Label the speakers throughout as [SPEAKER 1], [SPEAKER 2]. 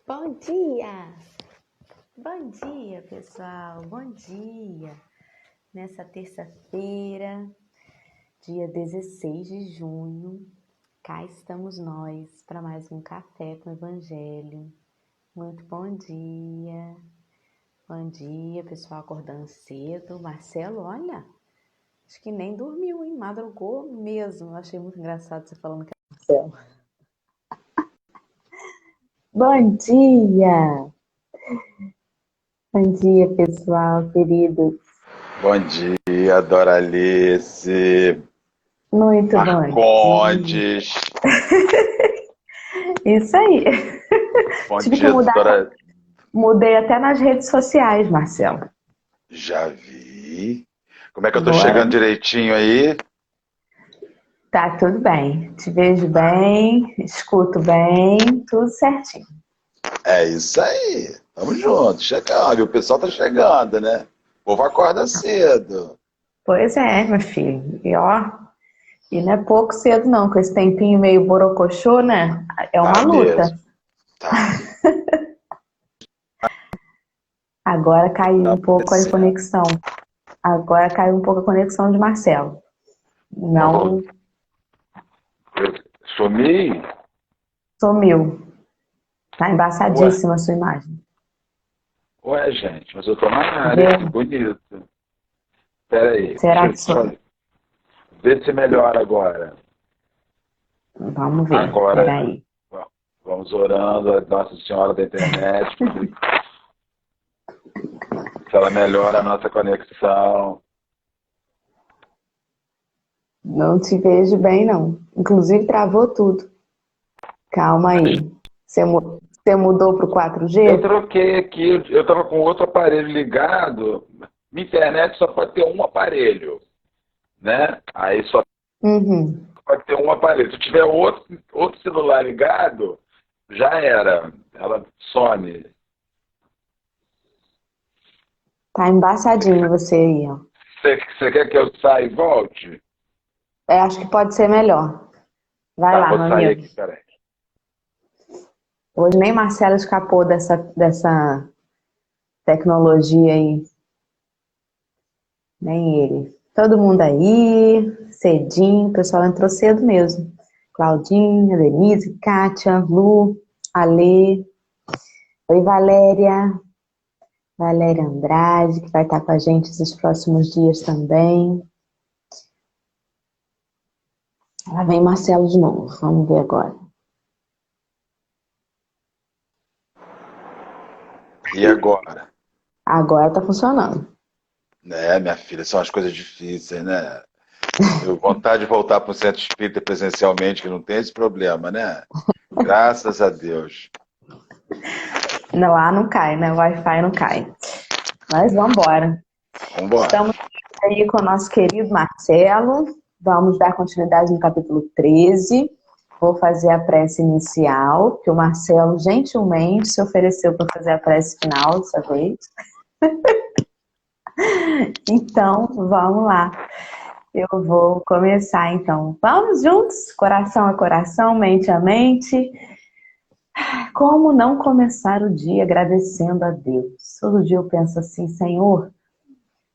[SPEAKER 1] Bom dia! Bom dia, pessoal! Bom dia! Nessa terça-feira, dia 16 de junho, cá estamos nós para mais um Café com o Evangelho. Muito bom dia! Bom dia, pessoal, acordando cedo. Marcelo, olha, acho que nem dormiu, hein? Madrugou mesmo. Eu achei muito engraçado você falando que é Marcelo. Bom dia! Bom dia, pessoal, queridos.
[SPEAKER 2] Bom dia, Doralice,
[SPEAKER 1] Muito bom dia.
[SPEAKER 2] Marcondes.
[SPEAKER 1] Isso aí.
[SPEAKER 2] Bom
[SPEAKER 1] Tive que
[SPEAKER 2] dia, Dora.
[SPEAKER 1] mudei até nas redes sociais, Marcelo.
[SPEAKER 2] Já vi. Como é que eu tô
[SPEAKER 1] Agora
[SPEAKER 2] chegando direitinho aí?
[SPEAKER 1] tá tudo bem. Te vejo bem, escuto bem, tudo certinho.
[SPEAKER 2] É isso aí. Tamo junto, chegando. E o pessoal tá chegando, né? O povo acorda cedo.
[SPEAKER 1] Pois é, meu filho. E não é pouco cedo não, com esse tempinho meio borocochô, né? É uma
[SPEAKER 2] Tá mesmo.
[SPEAKER 1] luta.
[SPEAKER 2] Tá.
[SPEAKER 1] Agora caiu
[SPEAKER 2] Tá
[SPEAKER 1] um pouco a
[SPEAKER 2] aparecendo.
[SPEAKER 1] conexão. Agora caiu um pouco a conexão de Marcelo. Não
[SPEAKER 2] Eu sumi?
[SPEAKER 1] sumiu. Tá
[SPEAKER 2] Ué,
[SPEAKER 1] embaçadíssima a sua imagem.
[SPEAKER 2] ué, gente, mas eu tô na área
[SPEAKER 1] Vê?
[SPEAKER 2] aqui, bonito. Pera aí, deixa
[SPEAKER 1] Será
[SPEAKER 2] eu
[SPEAKER 1] que sou?
[SPEAKER 2] ver se melhora agora.
[SPEAKER 1] Vamos ver.
[SPEAKER 2] Agora,
[SPEAKER 1] Peraí.
[SPEAKER 2] vamos orando a Nossa Senhora da Internet, se ela melhora a nossa conexão.
[SPEAKER 1] Não te vejo bem, não. Inclusive, travou tudo. Calma aí. Você mudou para o
[SPEAKER 2] Eu
[SPEAKER 1] 4G?
[SPEAKER 2] troquei aqui, eu estava com outro aparelho ligado. Minha internet só pode ter um aparelho, né? Aí só
[SPEAKER 1] Uhum.
[SPEAKER 2] pode ter um aparelho. Se tiver outro celular ligado, já era. Ela some.
[SPEAKER 1] Tá embaçadinho você aí, ó.
[SPEAKER 2] Você quer que eu saia e volte?
[SPEAKER 1] Acho que pode ser melhor. Vai
[SPEAKER 2] Tá,
[SPEAKER 1] lá,
[SPEAKER 2] vou
[SPEAKER 1] meu
[SPEAKER 2] sair
[SPEAKER 1] amigo.
[SPEAKER 2] aqui, peraí.
[SPEAKER 1] Hoje nem Marcelo escapou dessa tecnologia aí. Nem ele. Todo mundo aí, cedinho. O pessoal entrou cedo mesmo. Claudinha, Denise, Kátia, Lu, Alê. Oi, Valéria. Valéria Andrade, que vai estar com a gente esses próximos dias também. Lá vem Marcelo de novo, vamos ver agora.
[SPEAKER 2] E agora?
[SPEAKER 1] Agora tá funcionando.
[SPEAKER 2] Né, minha filha, são as coisas difíceis, né? Eu vontade de voltar para o centro espírita presencialmente, que não tem esse problema, né? Graças a Deus.
[SPEAKER 1] Lá não cai, né? O Wi-Fi não cai. Mas vamos embora.
[SPEAKER 2] Vambora.
[SPEAKER 1] Estamos aí com o nosso querido Marcelo. Vamos dar continuidade no capítulo 13. Vou fazer a prece inicial, que o Marcelo gentilmente se ofereceu para fazer a prece final dessa vez. Então, vamos lá. Eu vou começar então. Vamos juntos, coração a coração, mente a mente. Como não começar o dia agradecendo a Deus? Todo dia eu penso assim, Senhor,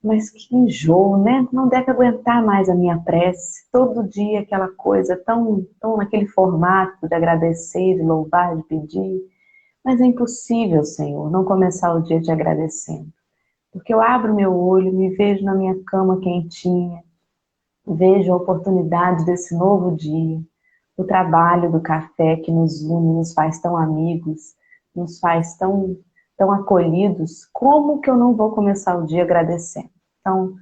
[SPEAKER 1] mas que enjoo, né? Não deve aguentar mais a minha prece. Todo dia aquela coisa tão naquele formato de agradecer, de louvar, de pedir. Mas é impossível, Senhor, não começar o dia te agradecendo. Porque eu abro meu olho, me vejo na minha cama quentinha, vejo a oportunidade desse novo dia, o trabalho do café que nos une, nos faz tão amigos, nos faz tão acolhidos. Como que eu não vou começar o dia agradecendo? Então,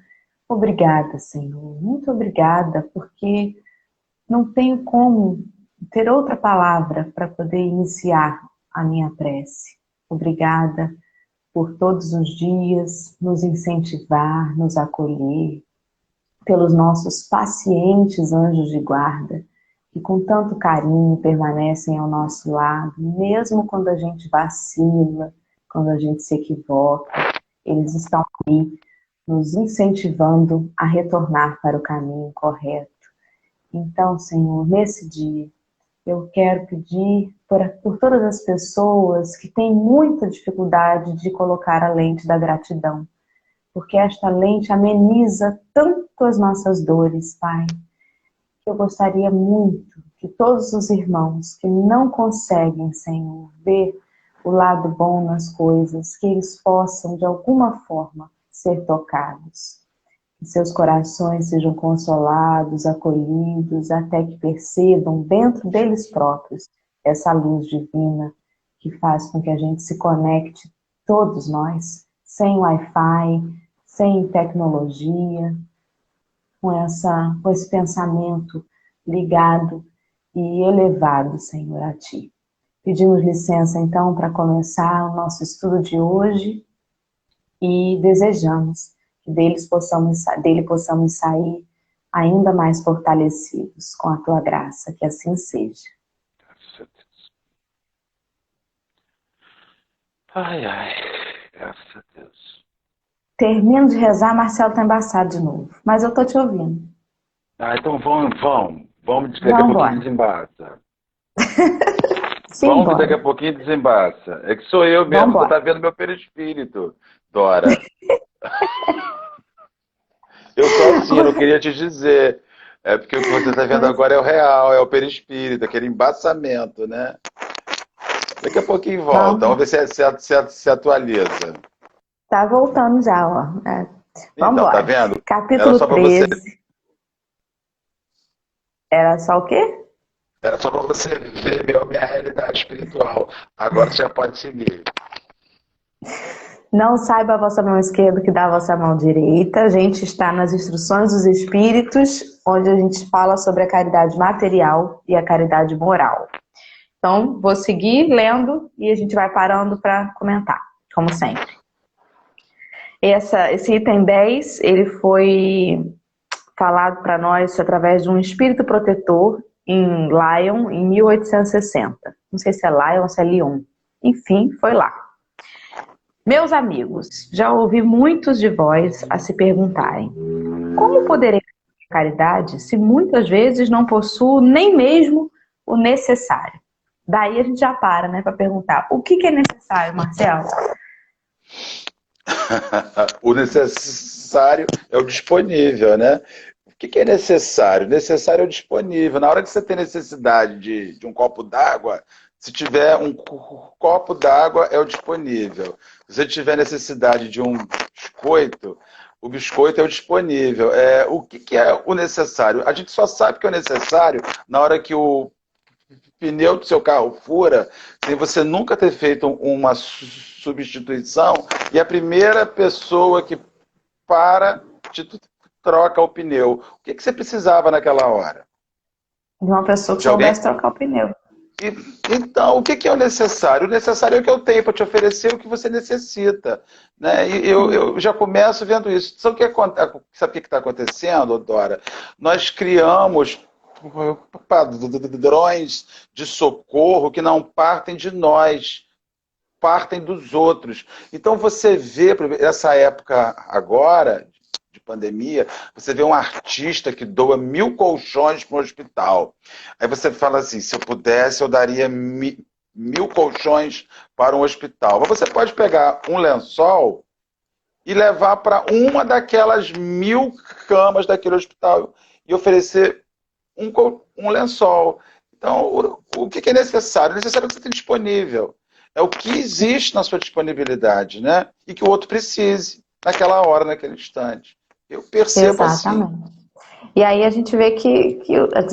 [SPEAKER 1] obrigada, Senhor, muito obrigada, porque não tenho como ter outra palavra para poder iniciar a minha prece. Obrigada por todos os dias nos incentivar, nos acolher, pelos nossos pacientes anjos de guarda, que com tanto carinho permanecem ao nosso lado, mesmo quando a gente vacila, quando a gente se equivoca, eles estão aí nos incentivando a retornar para o caminho correto. Então, Senhor, nesse dia, Eu quero pedir por todas as pessoas que têm muita dificuldade de colocar a lente da gratidão, porque esta lente ameniza tanto as nossas dores, Pai. Eu gostaria muito que todos os irmãos que não conseguem, Senhor, ver o lado bom nas coisas, que eles possam, de alguma forma, ser tocados. Que seus corações sejam consolados, acolhidos, até que percebam dentro deles próprios essa luz divina que faz com que a gente se conecte, todos nós, sem Wi-Fi, sem tecnologia, com esse pensamento ligado e elevado, Senhor, a Ti. Pedimos licença, então, para começar o nosso estudo de hoje e desejamos que dele possamos sair ainda mais fortalecidos com a Tua graça, que assim seja.
[SPEAKER 2] Graças a Deus. Ai, ai, graças a Deus.
[SPEAKER 1] Termino de rezar, Marcelo tá embaçado de novo, mas eu tô te ouvindo.
[SPEAKER 2] Ah, então vamos daqui a
[SPEAKER 1] Vamos
[SPEAKER 2] pouquinho
[SPEAKER 1] embora.
[SPEAKER 2] desembaça. Vamos que daqui
[SPEAKER 1] Simbora.
[SPEAKER 2] a pouquinho desembaça. É que sou eu
[SPEAKER 1] Vamos
[SPEAKER 2] mesmo, você tá
[SPEAKER 1] embora.
[SPEAKER 2] vendo meu perispírito, Dora. Eu tô assim, eu não queria te dizer. É porque o que você tá vendo agora é o real, é o perispírito, aquele embaçamento, né? Daqui a pouquinho volta, vamos
[SPEAKER 1] Vamos.
[SPEAKER 2] ver se atualiza.
[SPEAKER 1] Tá voltando já, ó. Vamos
[SPEAKER 2] Então, tá
[SPEAKER 1] embora.
[SPEAKER 2] vendo? Era
[SPEAKER 1] Capítulo
[SPEAKER 2] só para você,
[SPEAKER 1] 13. Era só o quê?
[SPEAKER 2] era só para você ver minha realidade espiritual. Agora você já pode seguir.
[SPEAKER 1] Não saiba a vossa mão esquerda o que dá a vossa mão direita. A gente está nas instruções dos Espíritos, onde a gente fala sobre a caridade material e a caridade moral. Então, vou seguir lendo e a gente vai parando para comentar, como sempre. Esse item 10, ele foi falado para nós através de um espírito protetor em Lyon, em 1860. Não sei se é Lyon ou se é Lyon. Enfim, foi lá. Meus amigos, já ouvi muitos de vós a se perguntarem: como poderei fazer caridade se muitas vezes não possuo nem mesmo o necessário? Daí a gente já para, né, para perguntar: o que é necessário, Marcelo?
[SPEAKER 2] O necessário é o disponível, né? O que é necessário? Necessário é o disponível. Na hora que você tem necessidade de um copo d'água, se tiver um copo d'água, é o disponível. Se você tiver necessidade de um biscoito, o biscoito é o disponível. O que é o necessário? A gente só sabe que é o necessário na hora que o pneu do seu carro fura, sem você nunca ter feito uma substituição, e a primeira pessoa que para te troca o pneu. O que você precisava naquela hora?
[SPEAKER 1] De uma pessoa que
[SPEAKER 2] De alguém?
[SPEAKER 1] soubesse trocar o pneu.
[SPEAKER 2] Então, o que é o necessário? O necessário é o que eu tenho para te oferecer o que você necessita. Né? E eu já começo vendo isso. Sabe o que está acontecendo, Dora? Nós criamos padrões de socorro que não partem de nós, partem dos outros. Então você vê, essa época agora, de pandemia, você vê um artista que doa 1.000 colchões para o hospital. Aí você fala assim, se eu pudesse, eu daria 1.000 colchões para um hospital. Mas você pode pegar um lençol e levar para uma daquelas 1.000 camas daquele hospital e oferecer um lençol. Então, o que é necessário? O necessário é o que você tem disponível. É o que existe na sua disponibilidade, né? E que o outro precise naquela hora, naquele instante. Eu percebo assim.
[SPEAKER 1] Exatamente. E aí a gente vê que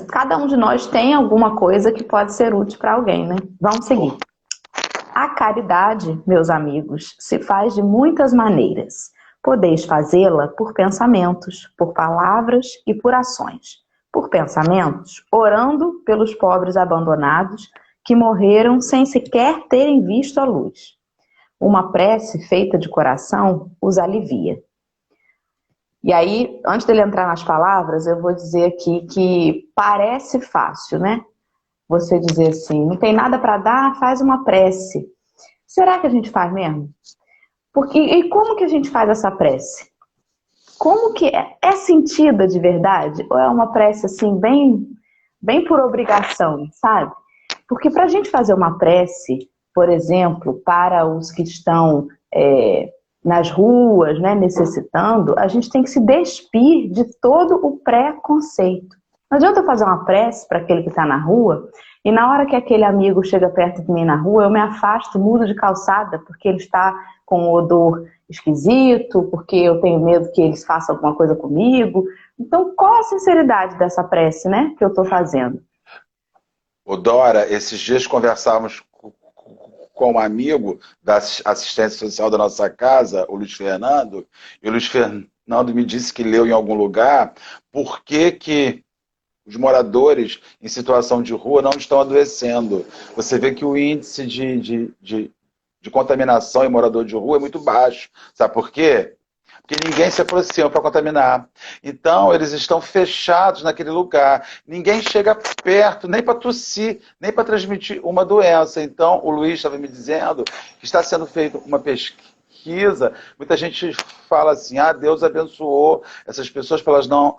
[SPEAKER 1] cada um de nós tem alguma coisa que pode ser útil para alguém, né? Vamos seguir. A caridade, meus amigos, se faz de muitas maneiras. Podeis fazê-la por pensamentos, por palavras e por ações. Por pensamentos, orando pelos pobres abandonados que morreram sem sequer terem visto a luz. Uma prece feita de coração os alivia. E aí, antes dele entrar nas palavras, eu vou dizer aqui que parece fácil, né? Você dizer assim, não tem nada para dar, faz uma prece. Será que a gente faz mesmo? E como que a gente faz essa prece? Como que é sentida de verdade? Ou é uma prece assim, bem bem por obrigação, sabe? Porque para a gente fazer uma prece, por exemplo, para os que estão nas ruas, né, necessitando, a gente tem que se despir de todo o preconceito. Não adianta eu fazer uma prece para aquele que está na rua e na hora que aquele amigo chega perto de mim na rua, eu me afasto, mudo de calçada, porque ele está com um odor esquisito, porque eu tenho medo que eles façam alguma coisa comigo. Então, qual a sinceridade dessa prece, né, que eu estou fazendo?
[SPEAKER 2] Ô Dora, esses dias conversávamos com um amigo da assistência social da nossa casa, o Luiz Fernando, e o Luiz Fernando me disse que leu em algum lugar por que os moradores em situação de rua não estão adoecendo. Você vê que o índice de contaminação em morador de rua é muito baixo. Sabe por quê? Porque ninguém se aproxima para contaminar. Então, eles estão fechados naquele lugar. Ninguém chega perto, nem para tossir, nem para transmitir uma doença. Então, o Luiz estava me dizendo que está sendo feita uma pesquisa. Muita gente fala assim, Deus abençoou essas pessoas para elas não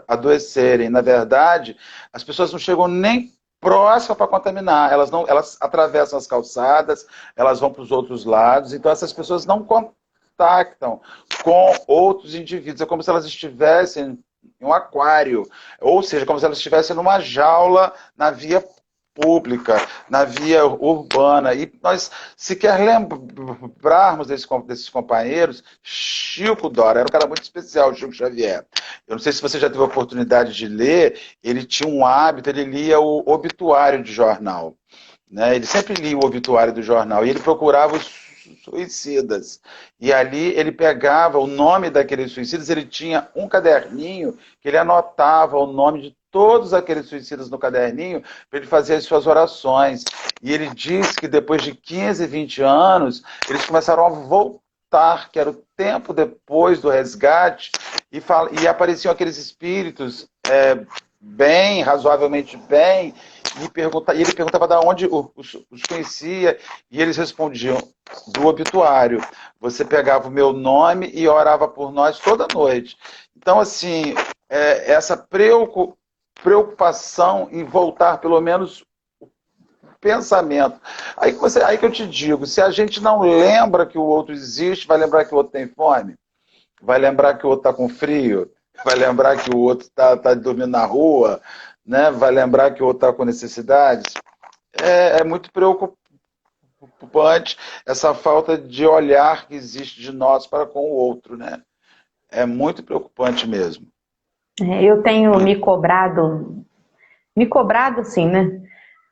[SPEAKER 2] adoecerem. Na verdade, as pessoas não chegam nem próximas para contaminar. Elas atravessam as calçadas, elas vão para os outros lados. Então, essas pessoas não contactam com outros indivíduos. É como se elas estivessem em um aquário, ou seja, como se elas estivessem numa jaula na via pública, na via urbana. E nós sequer lembrarmos desses companheiros. Chico, Dora, era um cara muito especial, Chico Xavier. Eu não sei se você já teve a oportunidade de ler, ele tinha um hábito, ele lia o obituário de jornal. Né? Ele sempre lia o obituário do jornal e ele procurava os suicidas. E ali ele pegava o nome daqueles suicidas, ele tinha um caderninho que ele anotava o nome de todos aqueles suicidas no caderninho para ele fazer as suas orações. E ele disse que depois de 15, 20 anos, eles começaram a voltar, que era o tempo depois do resgate, e apareciam aqueles espíritos bem, razoavelmente bem, e ele perguntava de onde os conhecia, e eles respondiam do obituário. Você pegava o meu nome e orava por nós toda noite. Então, assim, essa preocupação em voltar pelo menos o pensamento. Aí que eu te digo, se a gente não lembra que o outro existe, vai lembrar que o outro tem fome? Vai lembrar que o outro está com frio? Vai lembrar que o outro está dormindo na rua? Né? Vai lembrar que o outro está com necessidades? É muito preocupante essa falta de olhar que existe de nós para com o outro. Né? É muito preocupante mesmo.
[SPEAKER 1] Eu tenho me cobrado assim, né?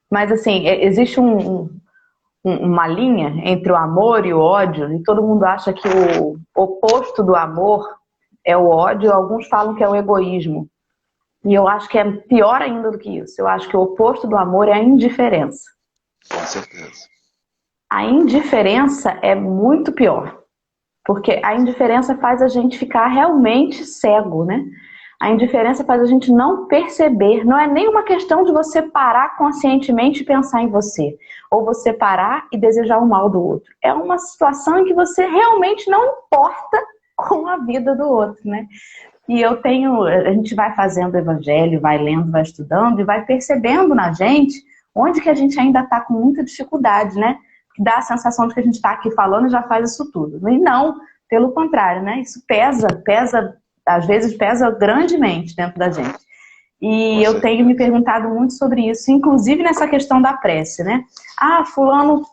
[SPEAKER 1] Mas assim, existe uma linha entre o amor e o ódio, e todo mundo acha que o oposto do amor é o ódio, alguns falam que é o egoísmo. E eu acho que é pior ainda do que isso. Eu acho que o oposto do amor é a indiferença.
[SPEAKER 2] Com certeza.
[SPEAKER 1] A indiferença é muito pior. Porque a indiferença faz a gente ficar realmente cego, né? A indiferença faz a gente não perceber. Não é nem uma questão de você parar conscientemente e pensar em você. Ou você parar e desejar o mal do outro. É uma situação em que você realmente não importa com a vida do outro, né? E a gente vai fazendo o evangelho, vai lendo, vai estudando e vai percebendo na gente onde que a gente ainda está com muita dificuldade, né? Dá a sensação de que a gente está aqui falando e já faz isso tudo. E não, pelo contrário, né? Isso pesa, às vezes pesa grandemente dentro da gente. E eu tenho me perguntado muito sobre isso, inclusive nessa questão da prece, né? Fulano,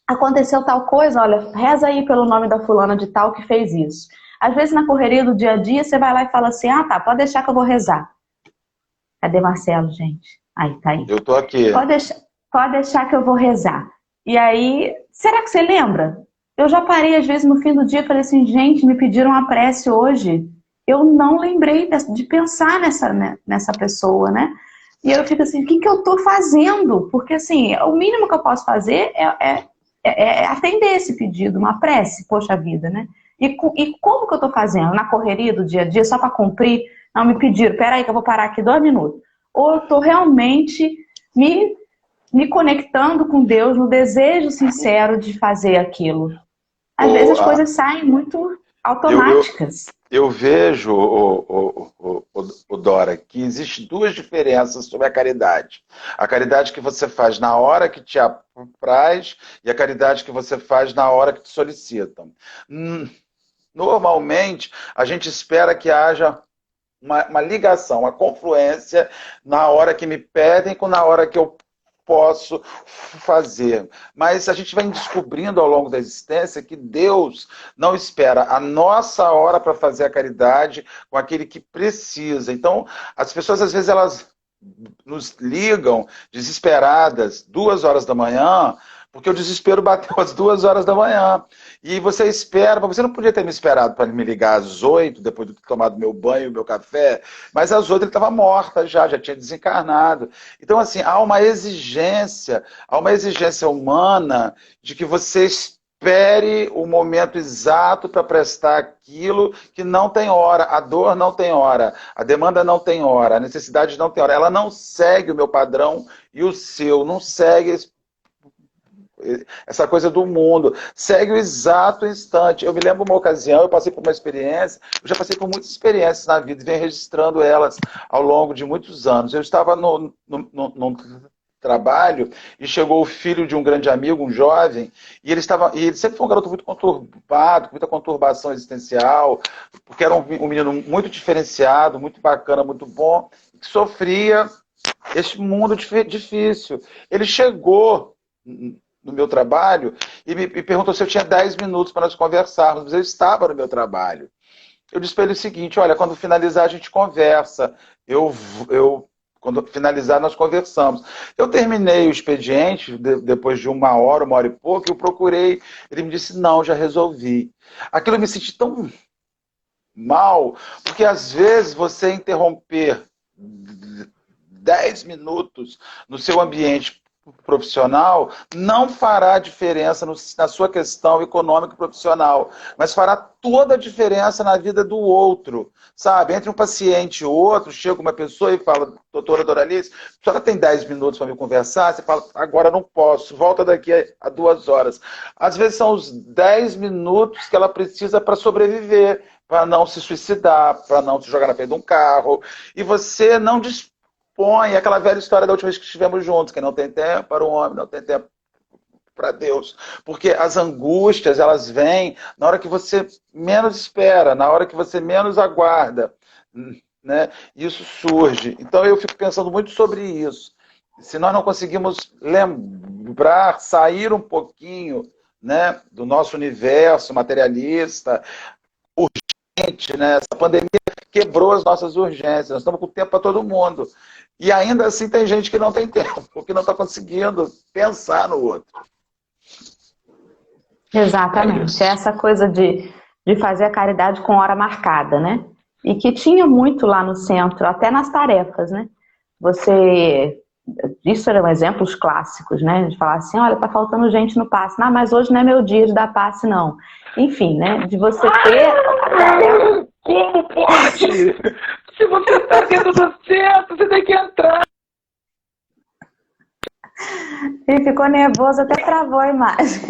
[SPEAKER 1] aconteceu tal coisa, olha, reza aí pelo nome da fulana de tal que fez isso. Às vezes na correria do dia a dia você vai lá e fala assim, pode deixar que eu vou rezar. Cadê Marcelo, gente? Aí, tá aí.
[SPEAKER 2] Eu tô aqui.
[SPEAKER 1] Pode deixar que eu vou rezar. E aí, será que você lembra? Eu já parei às vezes no fim do dia e falei assim, gente, me pediram uma prece hoje. Eu não lembrei de pensar nessa pessoa, né? E eu fico assim, o que eu tô fazendo? Porque assim, o mínimo que eu posso fazer é atender esse pedido, uma prece, poxa vida, né? E como que eu tô fazendo? Na correria do dia a dia, só para cumprir? Não, me pediram, peraí que eu vou parar aqui 2 minutos. Ou eu tô realmente me conectando com Deus no desejo sincero de fazer aquilo. Às vezes as coisas saem muito automáticas.
[SPEAKER 2] Eu vejo, o Dora, que existem duas diferenças sobre a caridade. A caridade que você faz na hora que te apraz e a caridade que você faz na hora que te solicitam. Normalmente, a gente espera que haja uma ligação, uma confluência na hora que me pedem com na hora que eu posso fazer. Mas a gente vai descobrindo ao longo da existência que Deus não espera a nossa hora para fazer a caridade com aquele que precisa. Então, as pessoas, às vezes, elas nos ligam desesperadas 2 horas da manhã, porque o desespero bateu às 2 horas da manhã. E você espera, você não podia ter me esperado para me ligar às 8, depois de ter tomado meu banho, meu café, mas às 8 ele estava morta já tinha desencarnado. Então, assim, há uma exigência humana de que você espere o momento exato para prestar aquilo que não tem hora. A dor não tem hora, a demanda não tem hora, a necessidade não tem hora. Ela não segue o meu padrão e o seu, não segue essa coisa do mundo, segue o exato instante. Eu me lembro uma ocasião, eu passei por uma experiência, eu já passei por muitas experiências na vida e venho registrando elas ao longo de muitos anos. Eu estava num trabalho e chegou o filho de um grande amigo, um jovem, e ele sempre foi um garoto muito conturbado, com muita conturbação existencial, porque era um menino muito diferenciado, muito bacana, muito bom, que sofria esse mundo difícil. Ele chegou no meu trabalho e me perguntou se eu tinha 10 minutos para nós conversarmos, mas eu estava no meu trabalho. Eu disse para ele o seguinte: olha, quando finalizar a gente conversa, quando finalizar nós conversamos. Eu terminei o expediente, depois de 1 hora e pouco, eu procurei, ele me disse: não, já resolvi. Aquilo eu me senti tão mal, porque às vezes você interromper 10 minutos no seu ambiente profissional não fará diferença na sua questão econômica e profissional, mas fará toda a diferença na vida do outro, sabe? Entre um paciente e outro, chega uma pessoa e fala: doutora Doralice, a senhora tem 10 minutos para me conversar? Você fala: agora não posso, volta daqui a 2 horas. Às vezes são os 10 minutos que ela precisa para sobreviver, para não se suicidar, para não se jogar na frente de um carro, e você não põe aquela velha história da última vez que estivemos juntos, que não tem tempo para o homem, não tem tempo para Deus. Porque as angústias, elas vêm na hora que você menos espera, na hora que você menos aguarda, né? Isso surge. Então eu fico pensando muito sobre isso. Se nós não conseguimos lembrar, sair um pouquinho, né, do nosso universo materialista, urgente, né? Essa pandemia quebrou as nossas urgências, nós estamos com tempo para todo mundo. E ainda assim tem gente que não tem tempo, porque não está conseguindo pensar no outro.
[SPEAKER 1] Exatamente. Essa coisa de fazer a caridade com hora marcada, né? E que tinha muito lá no centro, até nas tarefas, né? Isso eram exemplos clássicos, né? De falar assim: olha, tá faltando gente no passe. Não, mas hoje não é meu dia de dar passe, não. Enfim, né? De você ter a tarefa.
[SPEAKER 2] Como pode? Se você está dentro do centro, você tem que entrar.
[SPEAKER 1] Ele ficou nervoso, até travou a imagem.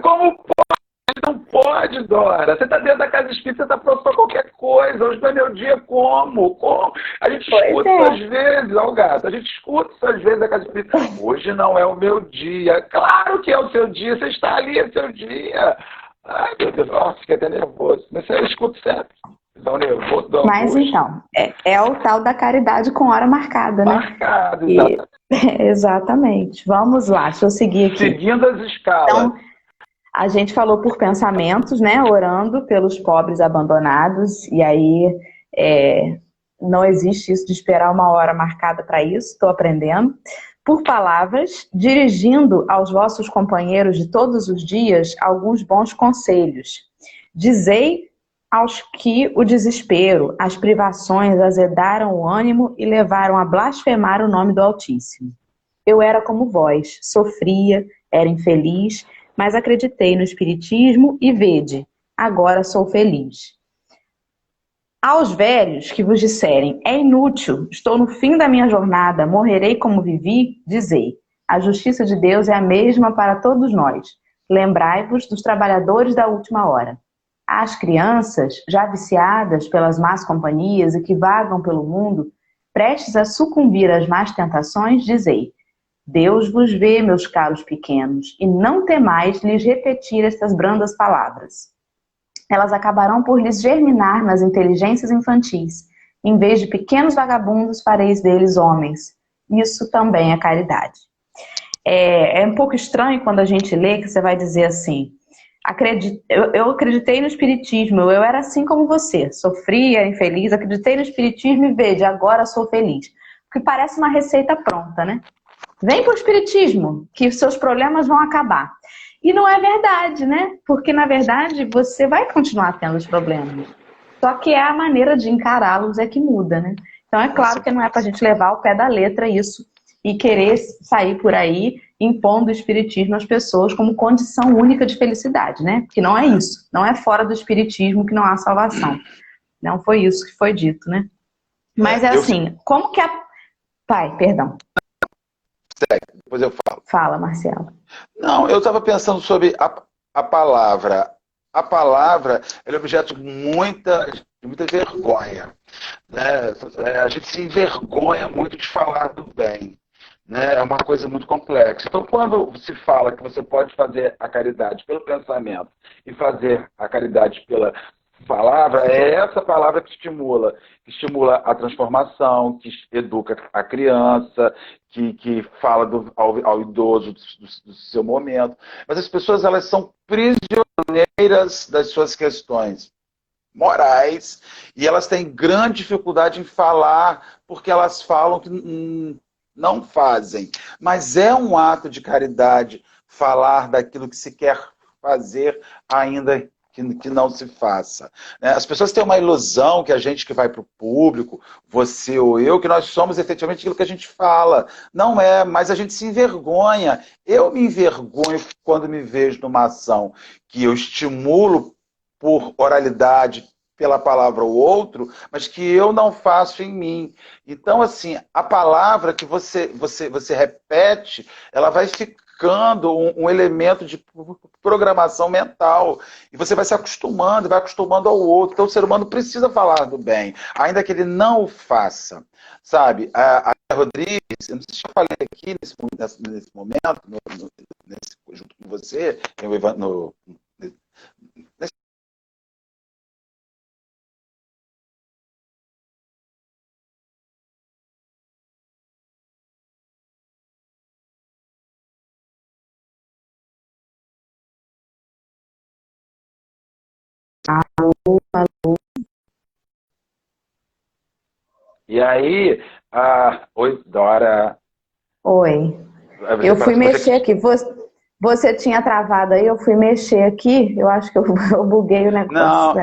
[SPEAKER 2] Como pode? Não pode, Dora. Você está dentro da casa espírita, você está pronto para qualquer coisa. Hoje não é meu dia, como? A gente escuta isso às vezes, ó, gato. A gente escuta isso às vezes da casa espírita. Hoje não é o meu dia. Claro que é o seu dia, você está ali, é o seu dia. Ai, meu Deus, nossa, fiquei até nervoso. Mas eu escuto sempre.
[SPEAKER 1] Mas então, é o tal da caridade com hora marcada, né?
[SPEAKER 2] Marcado, exatamente.
[SPEAKER 1] Exatamente. Vamos lá, deixa eu seguir aqui.
[SPEAKER 2] Seguindo as escalas.
[SPEAKER 1] Então, a gente falou por pensamentos, né? Orando pelos pobres abandonados. E aí, não existe isso de esperar uma hora marcada para isso, estou aprendendo. Por palavras, dirigindo aos vossos companheiros de todos os dias alguns bons conselhos. Dizei aos que o desespero, as privações azedaram o ânimo e levaram a blasfemar o nome do Altíssimo. Eu era como vós, sofria, era infeliz, mas acreditei no Espiritismo e vede, agora sou feliz. Aos velhos que vos disserem: é inútil, estou no fim da minha jornada, morrerei como vivi, dizei: a justiça de Deus é a mesma para todos nós. Lembrai-vos dos trabalhadores da última hora. Às crianças, já viciadas pelas más companhias e que vagam pelo mundo, prestes a sucumbir às más tentações, dizei: Deus vos vê, meus caros pequenos, e não temais lhes repetir estas brandas palavras. Elas acabarão por lhes germinar nas inteligências infantis. Em vez de pequenos vagabundos, fareis deles homens. Isso também é caridade. É um pouco estranho quando a gente lê que você vai dizer assim: eu acreditei no espiritismo, eu era assim como você, sofria, infeliz, acreditei no espiritismo e veja, agora sou feliz. Porque parece uma receita pronta, né? Vem para o espiritismo, que seus problemas vão acabar. E não é verdade, né? Porque, na verdade, você vai continuar tendo os problemas. Só que é a maneira de encará-los é que muda, né? Então, é claro que não é para a gente levar ao pé da letra isso e querer sair por aí impondo o espiritismo às pessoas como condição única de felicidade, né? Porque não é isso. Não é fora do espiritismo que não há salvação. Não foi isso que foi dito, né? Mas é assim, como que a... Pai, perdão.
[SPEAKER 2] Depois eu falo.
[SPEAKER 1] Fala, Marcelo.
[SPEAKER 2] Não, eu estava pensando sobre a palavra. A palavra ela é objeto de muita vergonha. Né? A gente se envergonha muito de falar do bem. Né? É uma coisa muito complexa. Então, quando se fala que você pode fazer a caridade pelo pensamento e fazer a caridade pela palavra, é essa palavra que estimula a transformação, que educa a criança, que fala ao idoso do seu momento. Mas as pessoas elas são prisioneiras das suas questões morais e elas têm grande dificuldade em falar porque elas falam que não fazem. Mas é um ato de caridade falar daquilo que se quer fazer ainda que não se faça. As pessoas têm uma ilusão que a gente que vai para o público, você ou eu, que nós somos efetivamente aquilo que a gente fala. Não é, mas a gente se envergonha. Eu me envergonho quando me vejo numa ação que eu estimulo por oralidade, pela palavra ou outro, mas que eu não faço em mim. Então, assim, a palavra que você repete, ela vai ficando um elemento de programação mental. E você vai se acostumando, vai acostumando ao outro. Então, o ser humano precisa falar do bem, ainda que ele não o faça. Sabe? A Rodrigues, eu não sei se eu falei aqui nesse momento, junto com você, E aí, oi, Dora.
[SPEAKER 1] Oi. Eu fui mexer aqui. Você tinha travado aí, eu fui mexer aqui. Eu acho que eu buguei o negócio.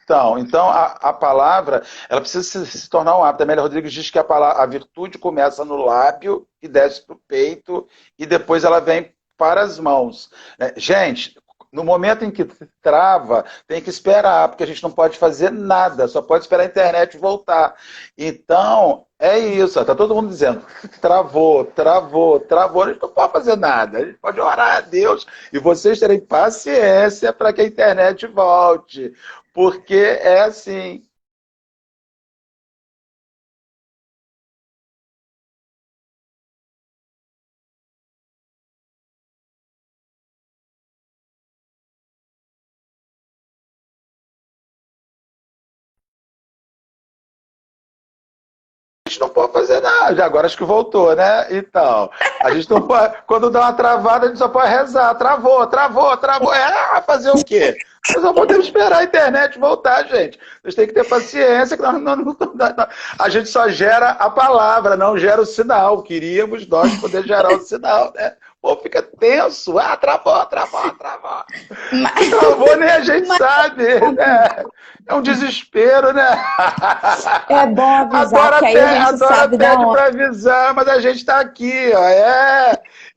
[SPEAKER 2] Não, então a palavra, ela precisa se tornar um hábito. A Amélia Rodrigues diz que a virtude começa no lábio e desce para o peito e depois ela vem para as mãos. Gente, no momento em que trava, tem que esperar, porque a gente não pode fazer nada, só pode esperar a internet voltar. Então, é isso, tá todo mundo dizendo, travou, a gente não pode fazer nada, a gente pode orar a Deus e vocês terem paciência para que a internet volte, porque é assim. A gente não pode fazer nada. Agora acho que voltou, né? Então, a gente não pode. Quando dá uma travada, a gente só pode rezar. Travou. Vai fazer o quê? Nós só podemos esperar a internet voltar, gente. Vocês têm que ter paciência, que a gente só gera a palavra, não gera o sinal. Queríamos nós poder gerar o sinal, né? Pô, fica tenso. Travou. Travou, nem a gente sabe, né? É um desespero, né?
[SPEAKER 1] É bom avisar, que aí a gente sabe da onde.
[SPEAKER 2] Para avisar, mas a gente está aqui, ó.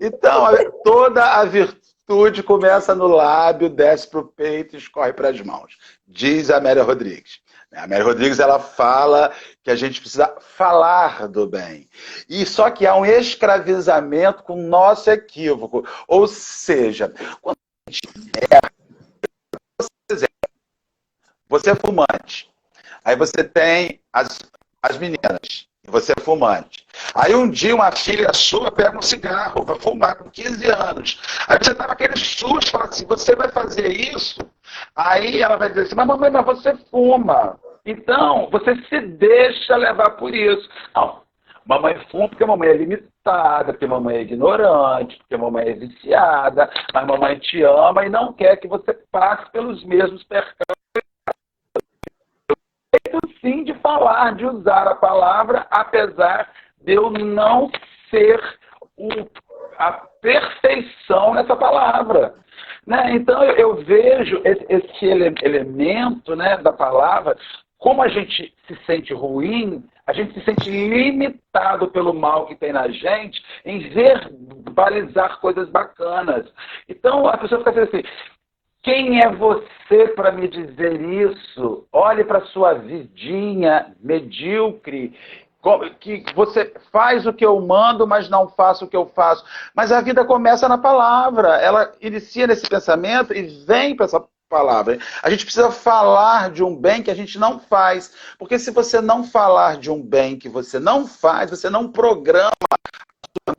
[SPEAKER 2] Então, toda a virtude começa no lábio, desce para o peito e escorre para as mãos. Diz a Amélia Rodrigues. A Amélia Rodrigues, ela fala que a gente precisa falar do bem. E só que há um escravizamento com o nosso equívoco. Ou seja, quando a gente você é fumante. Aí você tem as meninas, e você é fumante. Aí um dia uma filha sua pega um cigarro, vai fumar com 15 anos. Aí você tá com aquele susto, fala assim, você vai fazer isso? Aí ela vai dizer assim, mas mamãe, mas você fuma. Então, você se deixa levar por isso. Não, mamãe fuma porque a mamãe é limitada, porque a mamãe é ignorante, porque a mamãe é viciada, mas a mamãe te ama e não quer que você passe pelos mesmos percalços. Sim, de falar, de usar a palavra, apesar de eu não ser a perfeição nessa palavra. Né? Então, eu vejo esse elemento, né, da palavra, como a gente se sente ruim, a gente se sente limitado pelo mal que tem na gente em verbalizar coisas bacanas. Então, a pessoa fica assim, quem é você para me dizer isso? Olhe para sua vidinha medíocre, que você faz o que eu mando, mas não faço o que eu faço. Mas a vida começa na palavra, ela inicia nesse pensamento e vem para essa palavra. A gente precisa falar de um bem que a gente não faz, porque se você não falar de um bem que você não faz, você não programa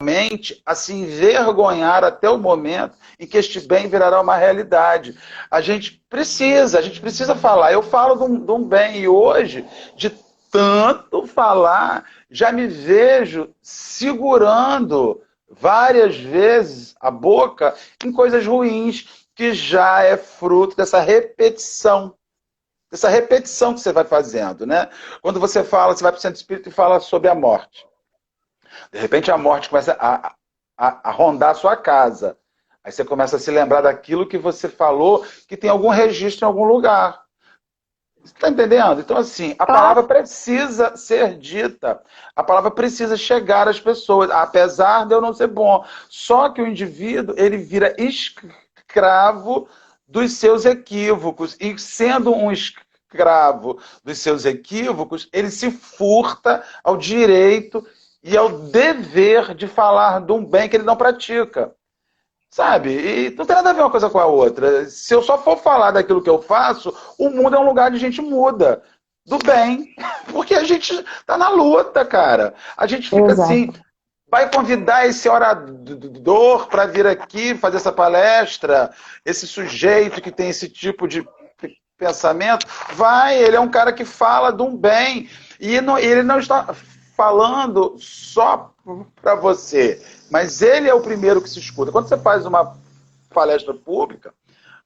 [SPEAKER 2] mente a se envergonhar até o momento em que este bem virará uma realidade. A gente precisa falar. Eu falo de um bem e hoje, de tanto falar, já me vejo segurando várias vezes a boca em coisas ruins, que já é fruto dessa repetição. Essa repetição que você vai fazendo, né? Quando você fala, você vai para o centro espírita e fala sobre a morte. De repente a morte começa a rondar a sua casa. Aí você começa a se lembrar daquilo que você falou, que tem algum registro em algum lugar. Você está entendendo? Então, assim, a palavra precisa ser dita. A palavra precisa chegar às pessoas, apesar de eu não ser bom. Só que o indivíduo, ele vira escravo dos seus equívocos. E sendo um escravo dos seus equívocos, ele se furta ao direito e ao dever de falar de um bem que ele não pratica. Sabe? E não tem nada a ver uma coisa com a outra. Se eu só for falar daquilo que eu faço, o mundo é um lugar de gente muda. Do bem. Porque a gente tá na luta, cara. A gente fica assim, vai convidar esse orador para vir aqui fazer essa palestra, esse sujeito que tem esse tipo de pensamento, ele é um cara que fala de um bem. E ele não está falando só para você, mas ele é o primeiro que se escuta. Quando você faz uma palestra pública,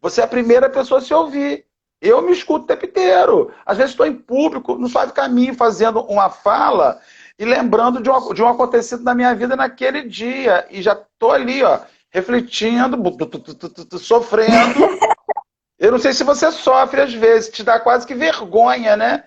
[SPEAKER 2] você é a primeira pessoa a se ouvir. Eu me escuto o tempo inteiro. Às vezes estou em público, no suave caminho, fazendo uma fala e lembrando de um acontecido na minha vida naquele dia. E já estou ali, ó, refletindo, sofrendo. Eu não sei se você sofre às vezes, te dá quase que vergonha, né?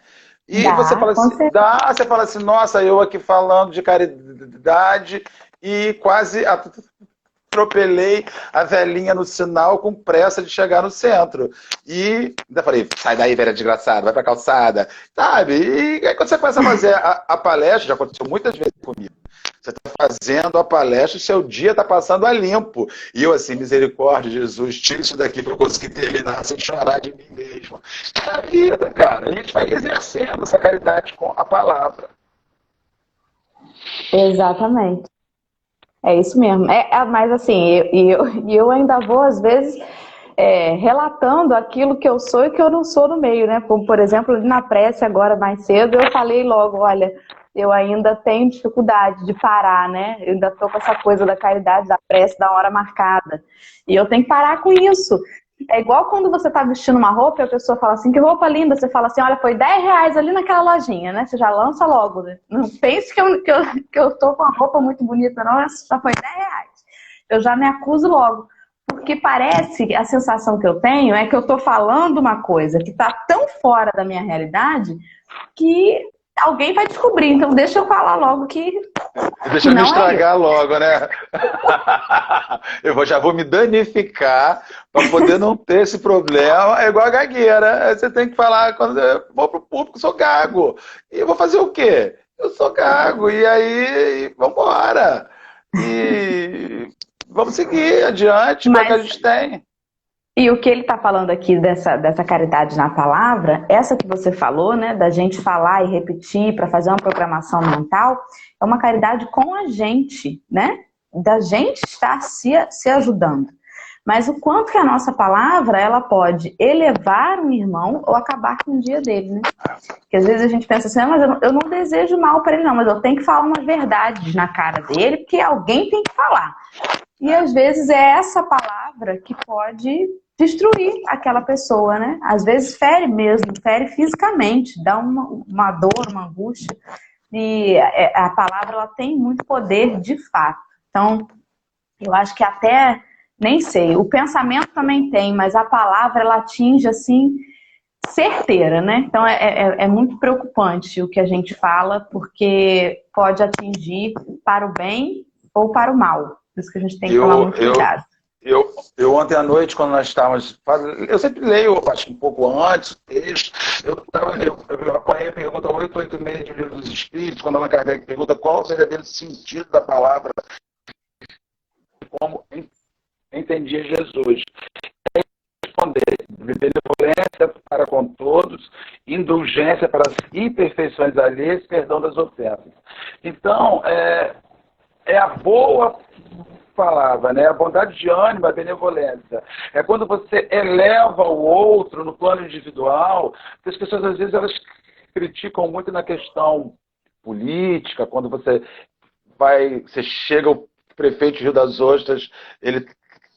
[SPEAKER 2] E você fala assim, nossa, eu aqui falando de caridade e quase atropelei a velhinha no sinal com pressa de chegar no centro. E ainda falei, sai daí, velha desgraçada, vai pra calçada, sabe? E aí quando você começa a fazer a palestra, já aconteceu muitas vezes comigo, você está fazendo a palestra e seu dia está passando a limpo. E eu assim, misericórdia, Jesus, tira isso daqui para eu conseguir terminar sem chorar de mim mesmo. É a vida, cara. A gente vai exercendo essa caridade com a palavra.
[SPEAKER 1] Exatamente. É isso mesmo. Mas assim, eu ainda vou, às vezes, relatando aquilo que eu sou e que eu não sou no meio, né? Como, por exemplo, ali na prece, agora mais cedo, eu falei logo, olha, eu ainda tenho dificuldade de parar, né? Eu ainda tô com essa coisa da caridade, da prece, da hora marcada. E eu tenho que parar com isso. É igual quando você tá vestindo uma roupa e a pessoa fala assim, que roupa linda. Você fala assim, olha, foi R$10 ali naquela lojinha, né? Você já lança logo, né? Não pense que eu tô com uma roupa muito bonita, não. Já foi R$10. Eu já me acuso logo. Porque parece, a sensação que eu tenho é que eu tô falando uma coisa que tá tão fora da minha realidade que alguém vai descobrir. Então deixa eu falar logo que
[SPEAKER 2] deixa eu me estragar logo, né? Já vou me danificar para poder não ter esse problema. É igual a gagueira. Você tem que falar, quando eu vou pro público, sou gago. E eu vou fazer o quê? Eu sou gago. E aí, vamos embora. E vamos seguir adiante com o que a gente tem.
[SPEAKER 1] E o que ele está falando aqui dessa caridade na palavra, essa que você falou, né, da gente falar e repetir para fazer uma programação mental, é uma caridade com a gente, né? Da gente estar se ajudando. Mas o quanto que a nossa palavra, ela pode elevar um irmão ou acabar com o dia dele, né? Porque às vezes a gente pensa assim, mas eu não desejo mal para ele não, mas eu tenho que falar umas verdades na cara dele, porque alguém tem que falar. E às vezes é essa palavra que pode destruir aquela pessoa, né? Às vezes fere mesmo, fere fisicamente, dá uma dor, uma angústia. E a palavra, ela tem muito poder de fato. Então, eu acho que até, nem sei, o pensamento também tem, mas a palavra, ela atinge, assim, certeira, né? Então, é muito preocupante o que a gente fala, porque pode atingir para o bem ou para o mal. Por isso que a gente tem que tomar muito cuidado.
[SPEAKER 2] Eu ontem à noite, quando nós estávamos fazendo, eu sempre leio, acho que um pouco antes, texto, eu apanhei a pergunta 886 de Livro dos Espíritos, quando Allan Kardec pergunta qual o verdadeiro sentido da palavra, como entendia Jesus. Responder, benevolência para com todos, indulgência para as imperfeições alheias, perdão das ofensas. Então, é a boa palavra, né? A bondade de ânimo, a benevolência. É quando você eleva o outro no plano individual, porque as pessoas às vezes elas criticam muito na questão política, quando você chega o prefeito de Rio das Ostras, ele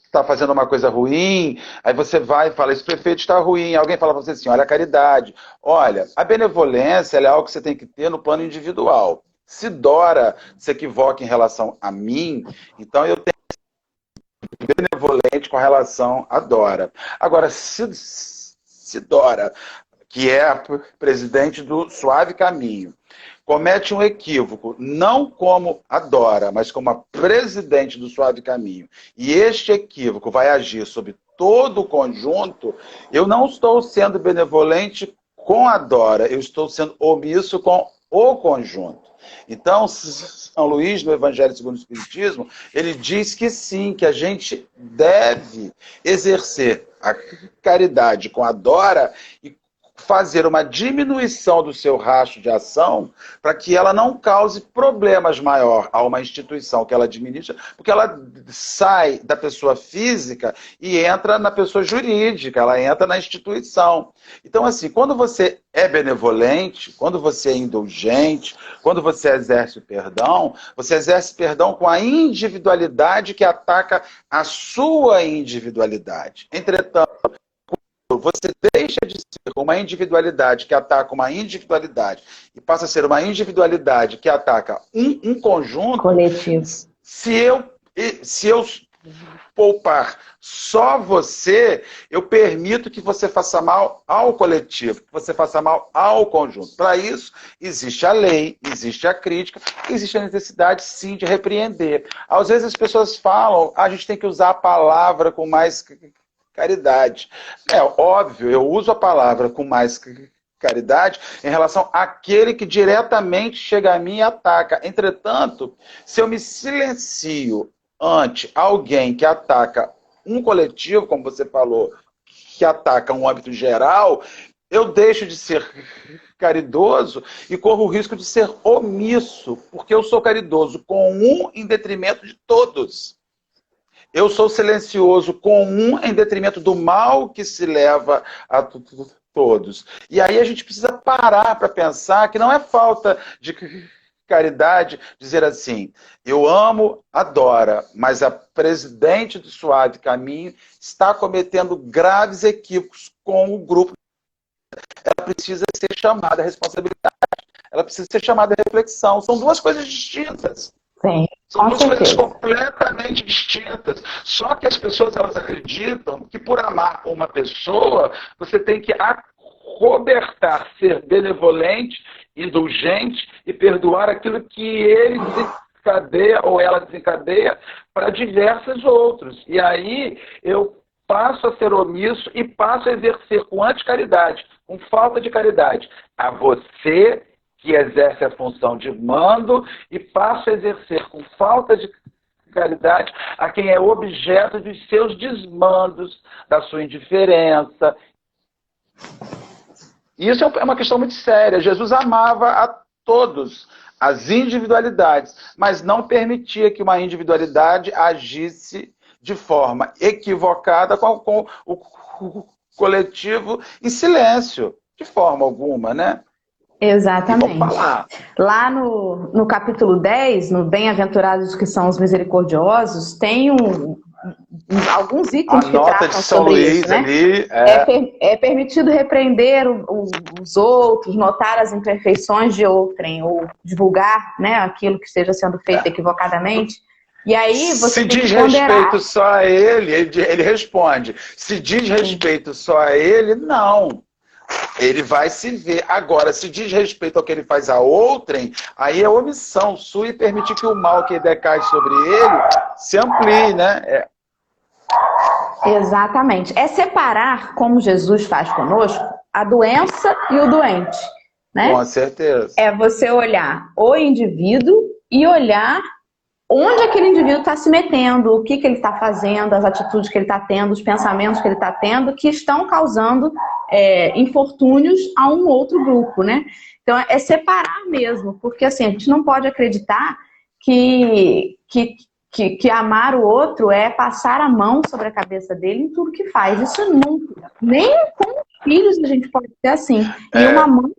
[SPEAKER 2] está fazendo uma coisa ruim, aí você vai e fala, esse prefeito está ruim, alguém fala para você assim, olha a caridade, olha, a benevolência ela é algo que você tem que ter no plano individual. Se Dora se equivoca em relação a mim, então eu tenho que ser benevolente com relação a Dora. Agora, se Dora, que é a presidente do Suave Caminho, comete um equívoco, não como a Dora, mas como a presidente do Suave Caminho, e este equívoco vai agir sobre todo o conjunto, eu não estou sendo benevolente com a Dora, eu estou sendo omisso com o conjunto. Então, São Luís, no Evangelho segundo o Espiritismo, ele diz que sim, que a gente deve exercer a caridade com a Dora e fazer uma diminuição do seu rastro de ação para que ela não cause problemas maior a uma instituição que ela administra, porque ela sai da pessoa física e entra na pessoa jurídica, ela entra na instituição. Então, assim, quando você é benevolente, quando você é indulgente, quando você exerce o perdão com a individualidade que ataca a sua individualididade. Entretanto, você deixa de ser uma individualidade que ataca uma individualidade e passa a ser uma individualidade que ataca um conjunto
[SPEAKER 1] coletivo.
[SPEAKER 2] Se eu poupar só você, eu permito que você faça mal ao coletivo, que você faça mal ao conjunto. Para isso, existe a lei, existe a crítica, existe a necessidade, sim, de repreender. Às vezes as pessoas falam, a gente tem que usar a palavra com mais caridade. É óbvio, eu uso a palavra com mais caridade em relação àquele que diretamente chega a mim e ataca. Entretanto, se eu me silencio ante alguém que ataca um coletivo, como você falou, que ataca um âmbito geral, eu deixo de ser caridoso e corro o risco de ser omisso, porque eu sou caridoso com um em detrimento de todos. Eu sou silencioso com um em detrimento do mal que se leva a todos. E aí a gente precisa parar para pensar que não é falta de caridade dizer assim, eu amo a Dora, mas a presidente do Suave Caminho está cometendo graves equívocos com o grupo. Ela precisa ser chamada à responsabilidade, ela precisa ser chamada à reflexão. São duas coisas distintas.
[SPEAKER 1] Sim,
[SPEAKER 2] são duas coisas completamente distintas. Só que as pessoas elas acreditam que por amar uma pessoa, você tem que acobertar, ser benevolente, indulgente e perdoar aquilo que ele desencadeia ou ela desencadeia para diversos outros. E aí eu passo a ser omisso e passo a exercer com anticaridade, com falta de caridade, a você que exerce a função de mando e passo a exercer com falta de caridade a quem é objeto dos seus desmandos, da sua indiferença. Isso é uma questão muito séria. Jesus amava a todos, as individualidades, mas não permitia que uma individualidade agisse de forma equivocada com o coletivo em silêncio, de forma alguma, né?
[SPEAKER 1] Exatamente.
[SPEAKER 2] E vamos falar.
[SPEAKER 1] Lá no capítulo 10, no Bem-aventurados que são os misericordiosos, tem alguns itens que tratam sobre isso, né?
[SPEAKER 2] Ali,
[SPEAKER 1] é permitido repreender os outros, notar as imperfeições de outrem, ou divulgar, né, aquilo que esteja sendo feito equivocadamente. E aí você
[SPEAKER 2] se
[SPEAKER 1] tem
[SPEAKER 2] diz
[SPEAKER 1] que ponderar.
[SPEAKER 2] Respeito só a ele responde. Se diz respeito só a ele, não. Ele vai se ver. Agora, se diz respeito ao que ele faz a outrem, aí é omissão sua e permitir que o mal que decai sobre ele se amplie, né?
[SPEAKER 1] Exatamente. É separar, como Jesus faz conosco, a doença e o doente, né?
[SPEAKER 2] Com certeza.
[SPEAKER 1] É você olhar o indivíduo e olhar onde aquele indivíduo está se metendo, o que ele está fazendo, as atitudes que ele está tendo, os pensamentos que ele está tendo, que estão causando infortúnios a um outro grupo, né? Então, é separar mesmo, porque assim, a gente não pode acreditar que amar o outro é passar a mão sobre a cabeça dele em tudo que faz. Isso nunca. Nem com os filhos a gente pode ser assim. E uma mãe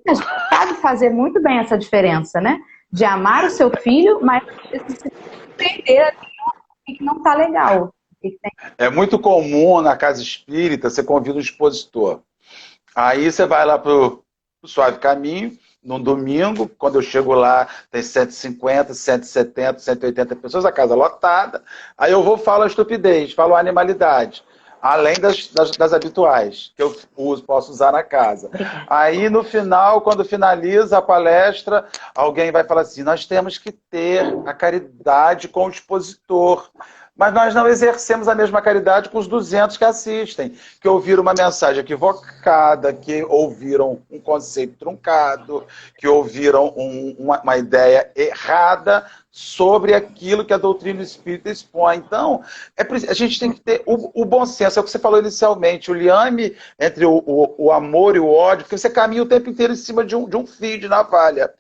[SPEAKER 1] sabe fazer muito bem essa diferença, né? De amar o seu filho, mas entender que não está legal.
[SPEAKER 2] É muito comum na casa espírita, você convida um expositor. Aí você vai lá para o Suave Caminho, num domingo, quando eu chego lá, tem 150, 170, 180 pessoas, a casa lotada. Aí eu vou falo a estupidez, falo a animalidade, além das habituais, que eu posso usar na casa. Aí no final, quando finaliza a palestra, alguém vai falar assim, nós temos que ter a caridade com o expositor. Mas nós não exercemos a mesma caridade com os 200 que assistem, que ouviram uma mensagem equivocada, que ouviram um conceito truncado, que ouviram uma ideia errada sobre aquilo que a doutrina espírita expõe. Então, a gente tem que ter o bom senso, é o que você falou inicialmente, o liame entre o amor e o ódio, porque você caminha o tempo inteiro em cima de um fio de navalha,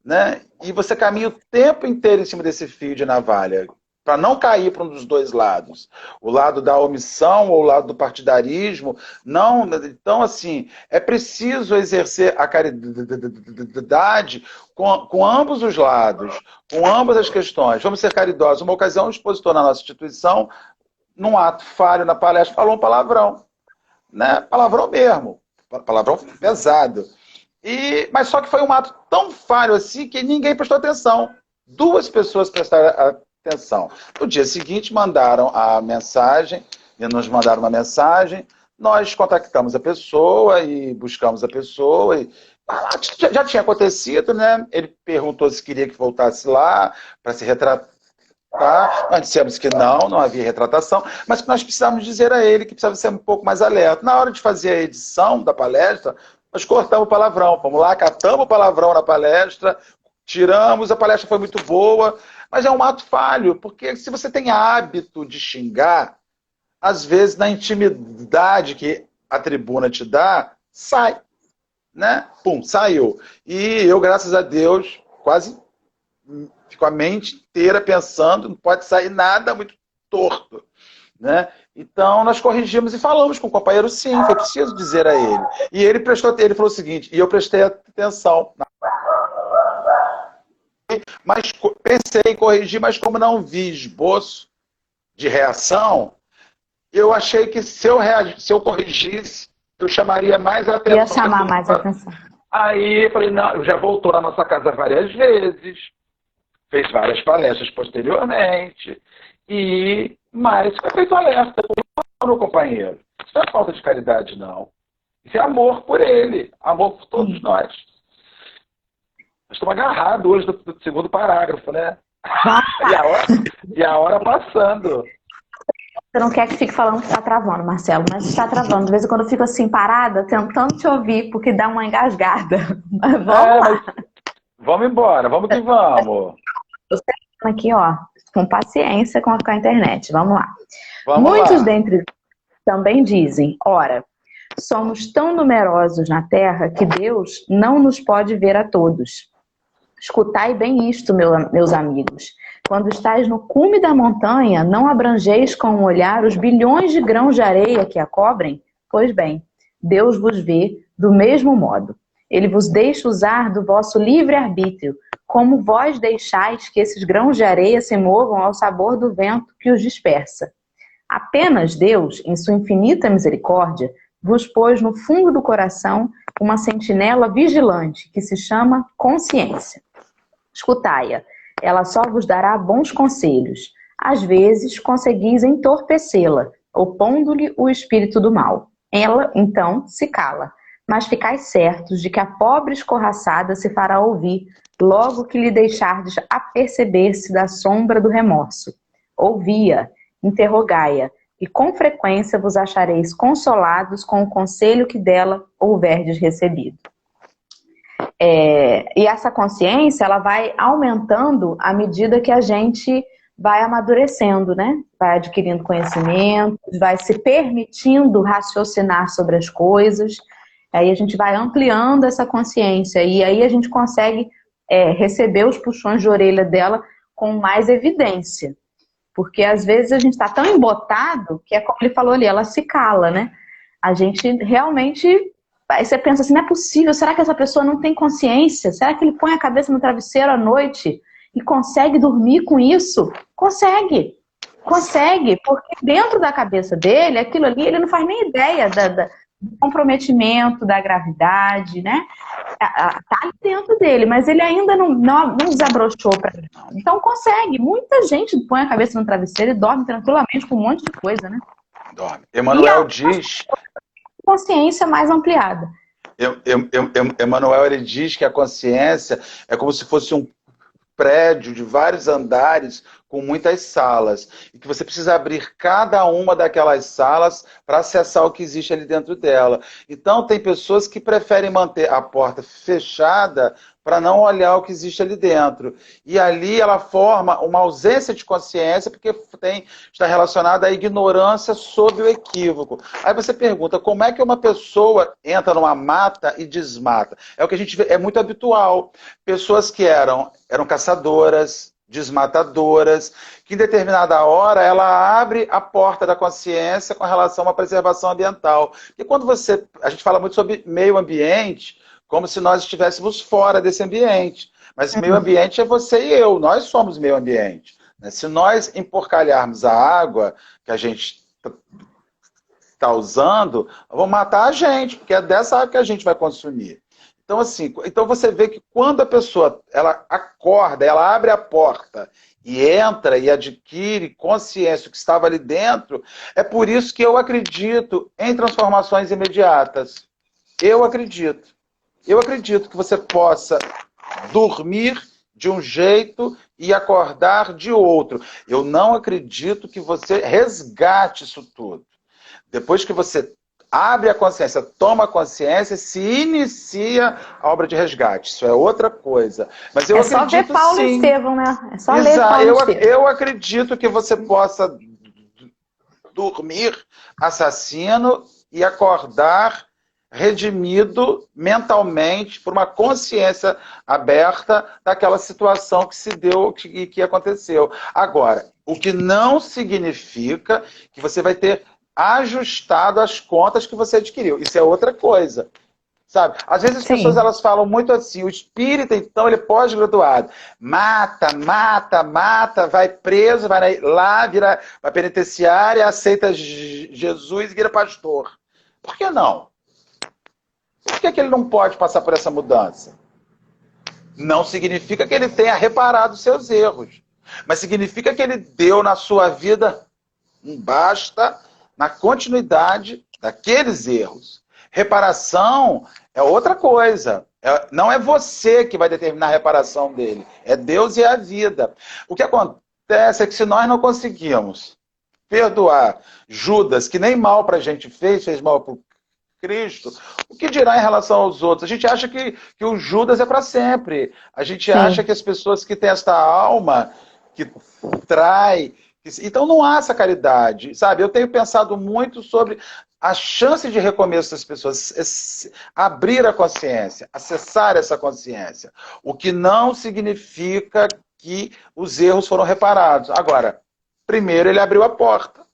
[SPEAKER 2] né? E você caminha o tempo inteiro em cima desse fio de navalha, para não cair para um dos dois lados. O lado da omissão ou o lado do partidarismo. Não, então, assim, é preciso exercer a caridade com ambos os lados, com ambas as questões. Vamos ser caridosos. Uma ocasião, um expositor na nossa instituição, num ato falho na palestra, falou um palavrão. Né? Palavrão mesmo. Palavrão pesado. Mas só que foi um ato tão falho assim que ninguém prestou atenção. 2 pessoas prestaram atenção. No dia seguinte, mandaram a mensagem, nos mandaram uma mensagem, nós contactamos a pessoa e buscamos a pessoa. Já tinha acontecido, né? Ele perguntou se queria que voltasse lá para se retratar. Nós dissemos que não havia retratação, mas que nós precisávamos dizer a ele que precisava ser um pouco mais alerta. Na hora de fazer a edição da palestra, nós cortamos o palavrão. Vamos lá, catamos o palavrão na palestra, tiramos, a palestra foi muito boa, mas é um ato falho, porque se você tem hábito de xingar, às vezes na intimidade que a tribuna te dá, sai, né? Pum, saiu. E eu, graças a Deus, quase fico a mente inteira pensando, não pode sair nada muito torto, né? Então nós corrigimos e falamos com o companheiro, sim, foi preciso dizer a ele. E ele falou o seguinte, e eu prestei atenção. Mas pensei em corrigir, mas como não vi esboço de reação, eu achei que se eu corrigisse, eu chamaria mais a atenção.
[SPEAKER 1] Ia chamar mais a atenção.
[SPEAKER 2] Aí eu falei, não, já voltou na nossa casa várias vezes, fez várias palestras posteriormente, mas foi feito alerta para o companheiro. Isso não é falta de caridade, não. Isso é amor por ele, amor por todos nós. Nós estamos agarrados hoje do segundo parágrafo, né? E a hora passando.
[SPEAKER 1] Você não quer que fique falando que está travando, Marcelo, mas está travando. De vez em quando eu fico assim, parada, tentando te ouvir, porque dá uma engasgada. Mas vamos lá.
[SPEAKER 2] Vamos embora, vamos que vamos.
[SPEAKER 1] Aqui, ó. com paciência com a internet. Vamos lá.
[SPEAKER 2] Vamos
[SPEAKER 1] Muitos
[SPEAKER 2] lá.
[SPEAKER 1] dentre também dizem, ora, somos tão numerosos na terra que Deus não nos pode ver a todos. Escutai bem isto, meus amigos. Quando estáis no cume da montanha, não abrangeis com o olhar os bilhões de grãos de areia que a cobrem? Pois bem, Deus vos vê do mesmo modo. Ele vos deixa usar do vosso livre-arbítrio, como vós deixais que esses grãos de areia se movam ao sabor do vento que os dispersa. Apenas Deus, em sua infinita misericórdia, vos pôs no fundo do coração uma sentinela vigilante que se chama consciência. Escutai-a, ela só vos dará bons conselhos. Às vezes conseguis entorpecê-la, opondo-lhe o espírito do mal. Ela, então, se cala, mas ficais certos de que a pobre escorraçada se fará ouvir logo que lhe deixardes aperceber-se da sombra do remorso. Ouvi-a, interrogai-a, e com frequência vos achareis consolados com o conselho que dela houverdes recebido. E essa consciência, ela vai aumentando à medida que a gente vai amadurecendo, né? Vai adquirindo conhecimento, vai se permitindo raciocinar sobre as coisas, aí a gente vai ampliando essa consciência, e aí a gente consegue receber os puxões de orelha dela com mais evidência. Porque às vezes a gente está tão embotado que é como ele falou ali, ela se cala, né? A gente realmente... Aí você pensa assim, não é possível, será que essa pessoa não tem consciência? Será que ele põe a cabeça no travesseiro à noite e consegue dormir com isso? Consegue, porque dentro da cabeça dele, aquilo ali, ele não faz nem ideia do comprometimento, da gravidade, né? Tá ali dentro dele, mas ele ainda não desabrochou para ele. Então consegue, muita gente põe a cabeça no travesseiro e dorme tranquilamente com um monte de coisa, né?
[SPEAKER 2] Dorme. Emmanuel diz...
[SPEAKER 1] consciência mais ampliada.
[SPEAKER 2] Emmanuel, ele diz que a consciência é como se fosse um prédio de vários andares com muitas salas, e que você precisa abrir cada uma daquelas salas para acessar o que existe ali dentro dela. Então, tem pessoas que preferem manter a porta fechada para não olhar o que existe ali dentro. E ali ela forma uma ausência de consciência, porque está relacionada à ignorância sobre o equívoco. Aí você pergunta, como é que uma pessoa entra numa mata e desmata? É o que a gente vê, é muito habitual. Pessoas que eram caçadoras, desmatadoras, que em determinada hora ela abre a porta da consciência com relação à preservação ambiental. E quando a gente fala muito sobre meio ambiente, como se nós estivéssemos fora desse ambiente. Mas meio ambiente é você e eu, nós somos meio ambiente. Se nós emporcalharmos a água que a gente está usando, vão matar a gente, porque é dessa água que a gente vai consumir. Então, assim, então você vê que quando a pessoa ela acorda, ela abre a porta e entra e adquire consciência do que estava ali dentro, é por isso que eu acredito em transformações imediatas. Eu acredito. Eu acredito que você possa dormir de um jeito e acordar de outro. Eu não acredito que você resgate isso tudo. Depois que você abre a consciência, toma a consciência, se inicia a obra de resgate. Isso é outra coisa. Mas eu acredito,
[SPEAKER 1] só ver Paulo
[SPEAKER 2] sim.
[SPEAKER 1] e Estevão, né? É só ler Paulo e Estevão.
[SPEAKER 2] Eu acredito que você possa dormir assassino e acordar redimido mentalmente por uma consciência aberta daquela situação que se deu e que aconteceu. Agora, o que não significa que você vai ter ajustado as contas que você adquiriu. Isso é outra coisa. Sabe? Às vezes as pessoas elas falam muito assim, o espírita, então, ele é pós-graduado. Mata, vai preso, vai lá, vai penitenciária, aceita Jesus e vira pastor. Por que não? Por que ele não pode passar por essa mudança? Não significa que ele tenha reparado seus erros, mas significa que ele deu na sua vida um basta na continuidade daqueles erros. Reparação é outra coisa. Não é você que vai determinar a reparação dele. É Deus e a vida. O que acontece é que se nós não conseguimos perdoar Judas, que nem mal para a gente fez mal para Cristo, o que dirá em relação aos outros? A gente acha que o Judas é para sempre. A gente acha que as pessoas que têm esta alma, que trai. Então não há essa caridade, sabe? Eu tenho pensado muito sobre a chance de recomeço das pessoas, abrir a consciência, acessar essa consciência, o que não significa que os erros foram reparados. Agora, primeiro ele abriu a porta.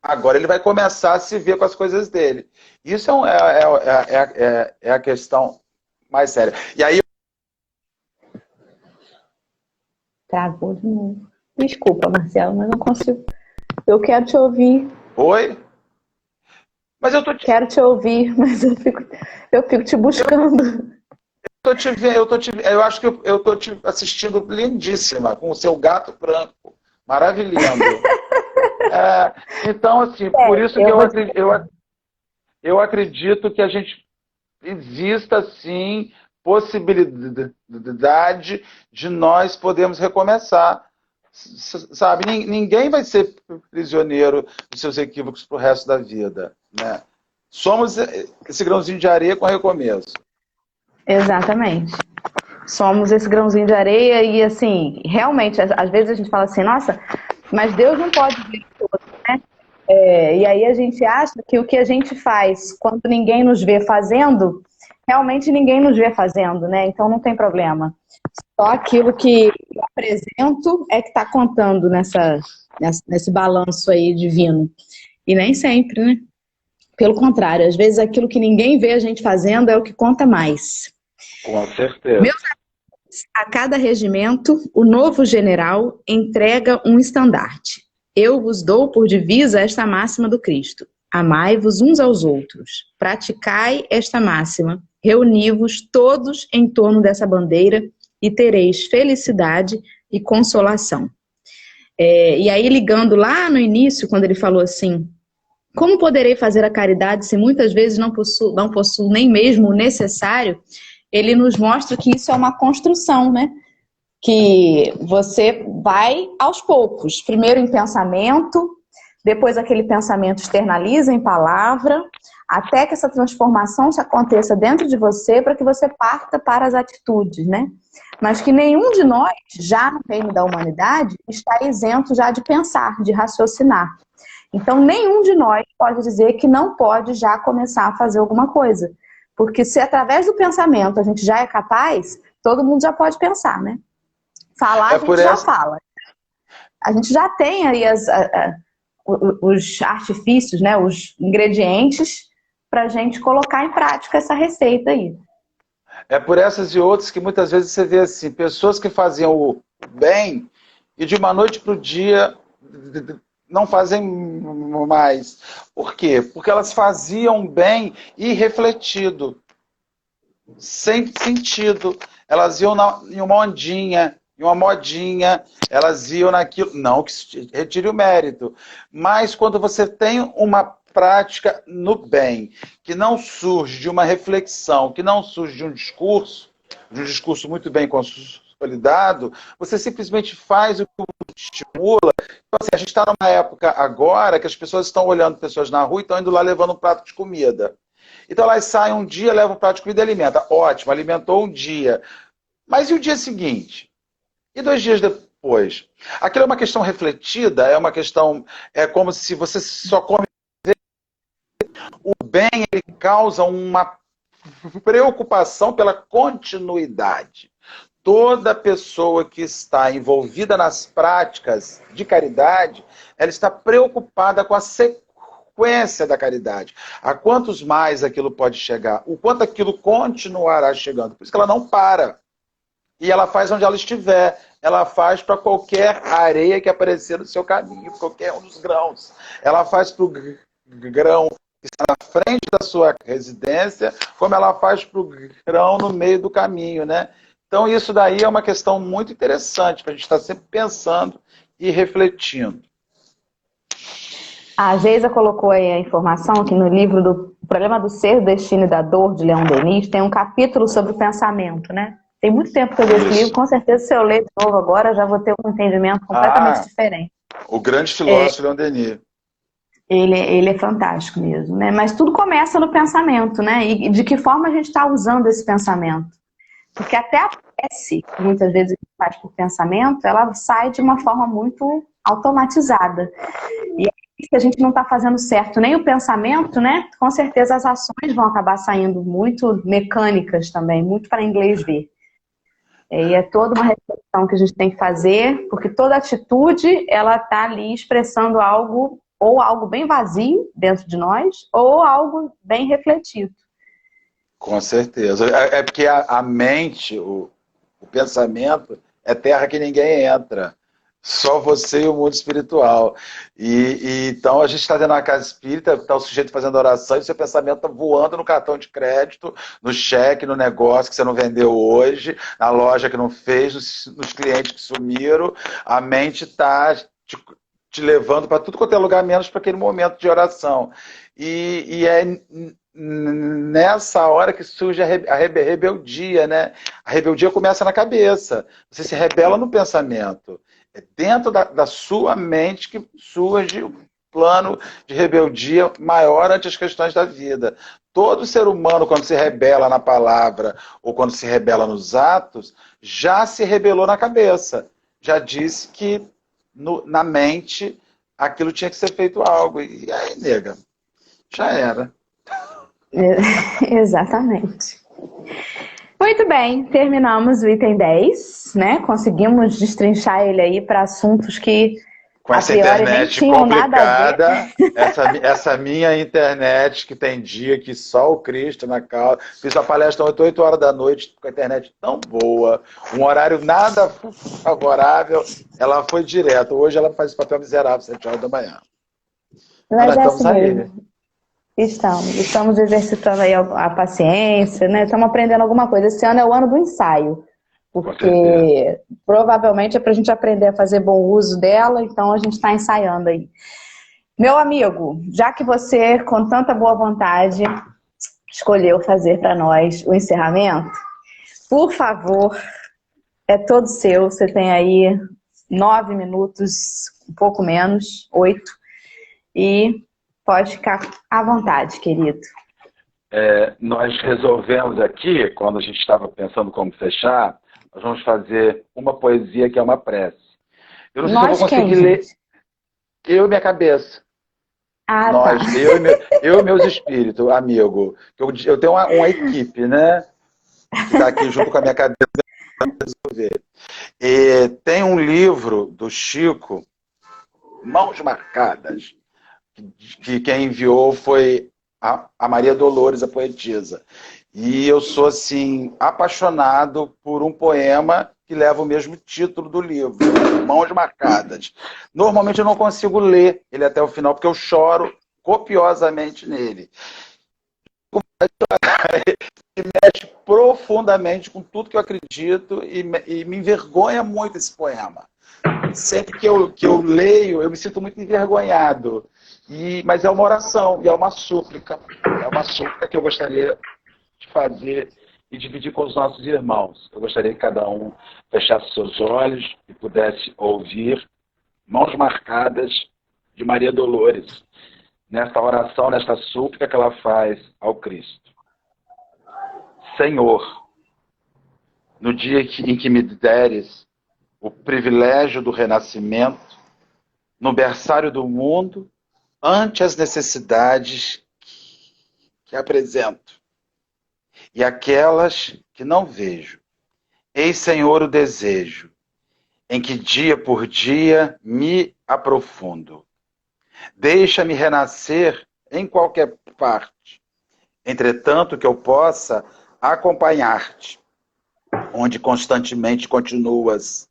[SPEAKER 2] Agora ele vai começar a se ver com as coisas dele. Isso é a questão mais séria. E aí...
[SPEAKER 1] Travou de novo. Desculpa, Marcelo, mas não consigo. Eu quero te ouvir.
[SPEAKER 2] Oi? Mas eu tô te...
[SPEAKER 1] Quero te ouvir, mas eu fico te buscando.
[SPEAKER 2] Eu acho que eu tô te assistindo lindíssima, com o seu gato branco. Maravilhoso. Então, assim, por isso que eu acredito que a gente exista, sim, possibilidade de nós podermos recomeçar. Sabe, ninguém vai ser prisioneiro dos seus equívocos pro resto da vida, né? Somos esse grãozinho de areia com recomeço.
[SPEAKER 1] Exatamente. Somos esse grãozinho de areia e, assim, realmente, às vezes a gente fala assim, nossa, mas Deus não pode ver tudo, né? E aí a gente acha que o que a gente faz quando ninguém nos vê fazendo, realmente ninguém nos vê fazendo, né? Então não tem problema. Só aquilo que eu apresento é que está contando nesse balanço aí divino. E nem sempre, né? Pelo contrário, às vezes aquilo que ninguém vê a gente fazendo é o que conta mais.
[SPEAKER 2] Com certeza.
[SPEAKER 1] Meus amigos, a cada regimento, o novo general entrega um estandarte. Eu vos dou por divisa esta máxima do Cristo. Amai-vos uns aos outros. Praticai esta máxima. Reuni-vos todos em torno dessa bandeira e tereis felicidade e consolação. E aí, ligando lá no início, quando ele falou assim, como poderei fazer a caridade se muitas vezes não possuo nem mesmo o necessário? Ele nos mostra que isso é uma construção, né? Que você vai aos poucos, primeiro em pensamento, depois aquele pensamento externaliza em palavra, até que essa transformação se aconteça dentro de você para que você parta para as atitudes, né? Mas que nenhum de nós, já no reino da humanidade, está isento já de pensar, de raciocinar. Então, nenhum de nós pode dizer que não pode já começar a fazer alguma coisa. Porque se através do pensamento a gente já é capaz, todo mundo já pode pensar, né? Falar, a gente já fala. A gente já tem aí os artifícios, né? Os ingredientes para a gente colocar em prática essa receita aí.
[SPEAKER 2] É por essas e outras que muitas vezes você vê assim, pessoas que faziam o bem e de uma noite para o dia não fazem mais. Por quê? Porque elas faziam bem irrefletido, sem sentido. Elas iam em uma ondinha, em uma modinha, elas iam naquilo. Não que retire o mérito, mas quando você tem uma prática no bem, que não surge de uma reflexão, que não surge de um discurso muito bem consolidado, você simplesmente faz o que estimula. Então, assim, a gente está numa época agora que as pessoas estão olhando pessoas na rua e estão indo lá levando um prato de comida. Então elas saem um dia, levam um prato de comida e alimenta. Ótimo, alimentou um dia. Mas e o dia seguinte? E 2 dias depois? Aquilo é uma questão refletida, é uma questão... É como se você só come... O bem, ele causa uma preocupação pela continuidade. Toda pessoa que está envolvida nas práticas de caridade, ela está preocupada com a sequência da caridade. A quantos mais aquilo pode chegar, o quanto aquilo continuará chegando. Por isso que ela não para. E ela faz onde ela estiver. Ela faz para qualquer areia que aparecer no seu caminho, qualquer um dos grãos. Ela faz para o grão que está na frente da sua residência, como ela faz para o grão no meio do caminho, né? Então isso daí é uma questão muito interessante, para a gente estar sempre pensando e refletindo.
[SPEAKER 1] A Geisa colocou aí a informação que no livro do Problema do Ser, do Destino e da Dor, de Leon Denis, tem um capítulo sobre o pensamento, né? Tem muito tempo que eu li esse livro, com certeza se eu ler de novo agora, já vou ter um entendimento completamente diferente.
[SPEAKER 2] O grande filósofo Leon Denis.
[SPEAKER 1] Ele é fantástico mesmo, né? Mas tudo começa no pensamento, né? E de que forma a gente está usando esse pensamento. Porque até a prece, que muitas vezes a gente faz por pensamento, ela sai de uma forma muito automatizada. E aí, se a gente não está fazendo certo nem o pensamento, né? Com certeza as ações vão acabar saindo muito mecânicas também, muito para inglês ver. E é toda uma reflexão que a gente tem que fazer, porque toda atitude, ela está ali expressando algo, ou algo bem vazio dentro de nós, ou algo bem refletido.
[SPEAKER 2] Com certeza. É porque a mente, o pensamento, é terra que ninguém entra. Só você e o mundo espiritual. Então a gente está dentro de uma casa espírita, está o sujeito fazendo oração e seu pensamento está voando no cartão de crédito, no cheque, no negócio que você não vendeu hoje, na loja que não fez, nos clientes que sumiram. A mente está te levando para tudo quanto é lugar, menos para aquele momento de oração. E é nessa hora que surge a rebeldia, né? A rebeldia começa na cabeça. Você se rebela no pensamento. É dentro da sua mente que surge o plano de rebeldia maior ante as questões da vida. Todo ser humano, quando se rebela na palavra ou quando se rebela nos atos, já se rebelou na cabeça. Já disse que na mente aquilo tinha que ser feito algo. E aí, nega, já era.
[SPEAKER 1] Exatamente. Muito bem, terminamos o item 10, né? Conseguimos destrinchar ele aí para assuntos que
[SPEAKER 2] com
[SPEAKER 1] a
[SPEAKER 2] essa
[SPEAKER 1] priori nem
[SPEAKER 2] internet
[SPEAKER 1] tinham nada a ver.
[SPEAKER 2] essa minha internet que tem dia que só o Cristo na causa. Fiz a palestra 8 horas da noite com a internet tão boa, um horário nada favorável, ela foi direto. Hoje ela faz esse papel miserável, 7 horas da manhã.
[SPEAKER 1] Mas é
[SPEAKER 2] Estamos
[SPEAKER 1] assim
[SPEAKER 2] aí.
[SPEAKER 1] mesmo. Estamos exercitando aí a paciência, né? Estamos aprendendo alguma coisa. Esse ano é o ano do ensaio, porque provavelmente é para a gente aprender a fazer bom uso dela, então a gente está ensaiando aí. Meu amigo, já que você, com tanta boa vontade, escolheu fazer para nós o encerramento, por favor, é todo seu. Você tem aí 9 minutos, um pouco menos, 8, e pode ficar à vontade, querido.
[SPEAKER 2] Nós resolvemos aqui, quando a gente estava pensando como fechar, nós vamos fazer uma poesia que é uma prece. Eu não sei se eu vou conseguir ler. Eu e minha cabeça.
[SPEAKER 1] Ah,
[SPEAKER 2] nós,
[SPEAKER 1] tá.
[SPEAKER 2] eu e meus espíritos, amigo. Eu tenho uma equipe, né? Que está aqui junto com a minha cabeça para resolver. E tem um livro do Chico, Mãos Marcadas, que quem enviou foi a Maria Dolores, a poetisa. E eu sou, assim, apaixonado por um poema que leva o mesmo título do livro, Mãos Marcadas. Normalmente eu não consigo ler ele até o final, porque eu choro copiosamente nele. Me mexe profundamente com tudo que eu acredito e me envergonha muito esse poema. Sempre que eu leio, eu me sinto muito envergonhado. Mas é uma oração, e é uma súplica. É uma súplica que eu gostaria de fazer e dividir com os nossos irmãos. Eu gostaria que cada um fechasse seus olhos e pudesse ouvir Mãos Marcadas de Maria Dolores, nesta oração, nesta súplica que ela faz ao Cristo. Senhor, no dia em que me deres o privilégio do renascimento, no berçário do mundo, ante as necessidades que apresento e aquelas que não vejo. Eis, Senhor, o desejo, em que dia por dia me aprofundo. Deixa-me renascer em qualquer parte, entretanto que eu possa acompanhar-te, onde constantemente continuas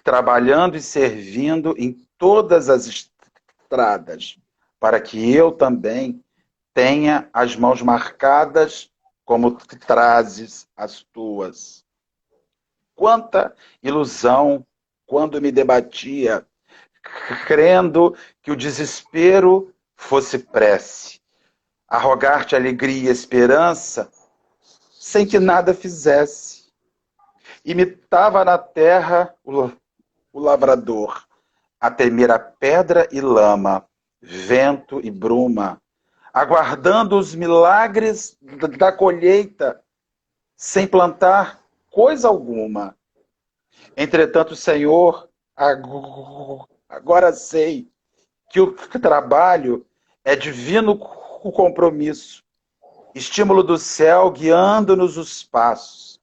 [SPEAKER 2] trabalhando e servindo em todas as estradas, para que eu também tenha as mãos marcadas como trazes as tuas. Quanta ilusão quando me debatia, crendo que o desespero fosse prece, a rogar-te alegria e esperança, sem que nada fizesse. Imitava na terra o lavrador, a temer a pedra e lama, vento e bruma, aguardando os milagres da colheita, sem plantar coisa alguma. Entretanto, Senhor, agora sei que o trabalho é divino compromisso, estímulo do céu guiando-nos os passos,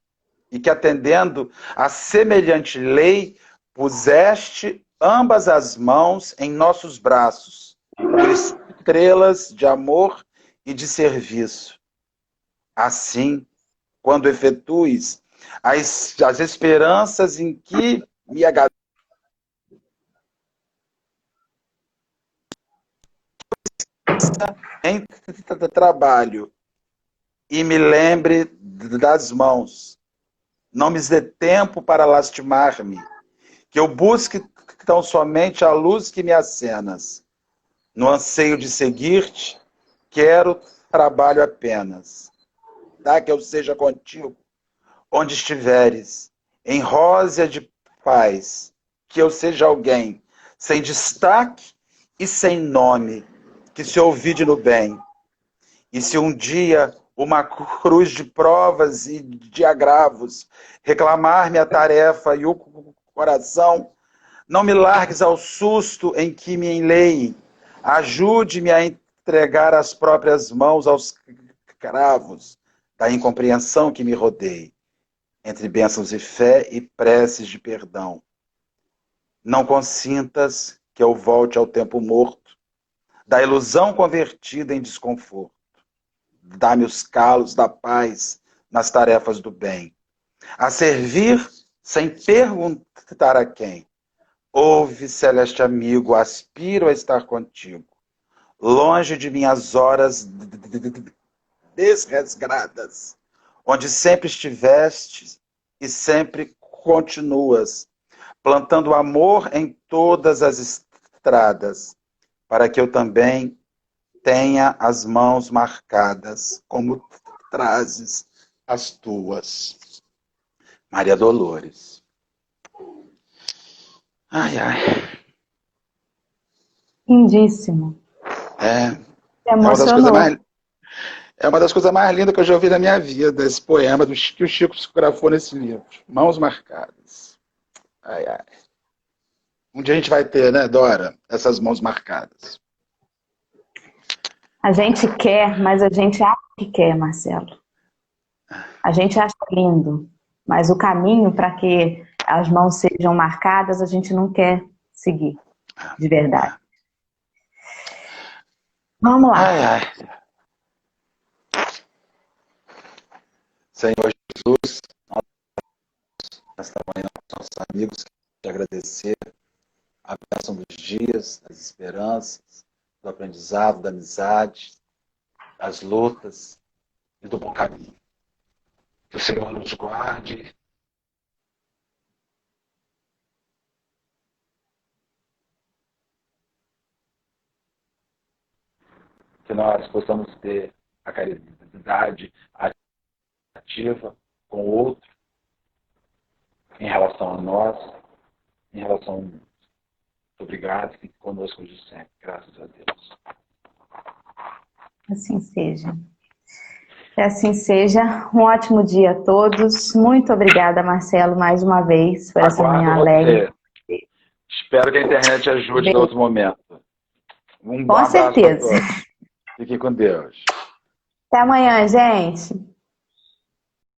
[SPEAKER 2] e que, atendendo a semelhante lei, puseste ambas as mãos em nossos braços, por estrelas de amor e de serviço. Assim, quando efetues as esperanças em que me agasalho, em trabalho, e me lembre das mãos, não me dê tempo para lastimar-me, que eu busque tão somente a luz que me acenas. No anseio de seguir-te, quero trabalho apenas. Dá que eu seja contigo, onde estiveres, em rósea de paz, que eu seja alguém, sem destaque e sem nome, que se ouvide no bem. E se um dia uma cruz de provas e de agravos reclamar-me a tarefa e o coração, não me largues ao susto em que me enleiem, ajude-me a entregar as próprias mãos aos cravos da incompreensão que me rodeie, entre bênçãos de fé e preces de perdão. Não consintas que eu volte ao tempo morto, da ilusão convertida em desconforto. Dá-me os calos da paz nas tarefas do bem. A servir sem perguntar a quem. Ouve, celeste amigo, aspiro a estar contigo. Longe de minhas horas desresgradas, onde sempre estiveste e sempre continuas, plantando amor em todas as estradas, para que eu também tenha as mãos marcadas, como trazes as tuas. Maria Dolores. Ai, ai.
[SPEAKER 1] Lindíssimo.
[SPEAKER 2] É uma das coisas
[SPEAKER 1] Emocionou.
[SPEAKER 2] mais, é uma das coisas mais lindas que eu já ouvi na minha vida, esse poema que o Chico psicografou nesse livro. Mãos marcadas. Ai, ai. Um dia a gente vai ter, né, Dora, essas mãos marcadas.
[SPEAKER 1] A gente quer, mas a gente acha que quer, Marcelo. A gente acha lindo, mas o caminho para que as mãos sejam marcadas, a gente não quer seguir, de verdade. Vamos lá.
[SPEAKER 2] Ai, ai. Senhor Jesus, nesta manhã, nossos amigos, te agradecer a bênção dos dias, das esperanças, do aprendizado, da amizade, das lutas e do bom caminho. Que o Senhor nos guarde. Que nós possamos ter a caridade ativa com o outro, em relação a nós, em relação ao mundo. Muito obrigado, fique conosco de sempre. Graças a Deus.
[SPEAKER 1] Assim seja. Que assim seja. Um ótimo dia a todos. Muito obrigada, Marcelo, mais uma vez, por essa manhã alegre.
[SPEAKER 2] Espero que a internet ajude em outro momento.
[SPEAKER 1] Com
[SPEAKER 2] abraço
[SPEAKER 1] certeza.
[SPEAKER 2] para todos. Fique com Deus.
[SPEAKER 1] Até amanhã, gente.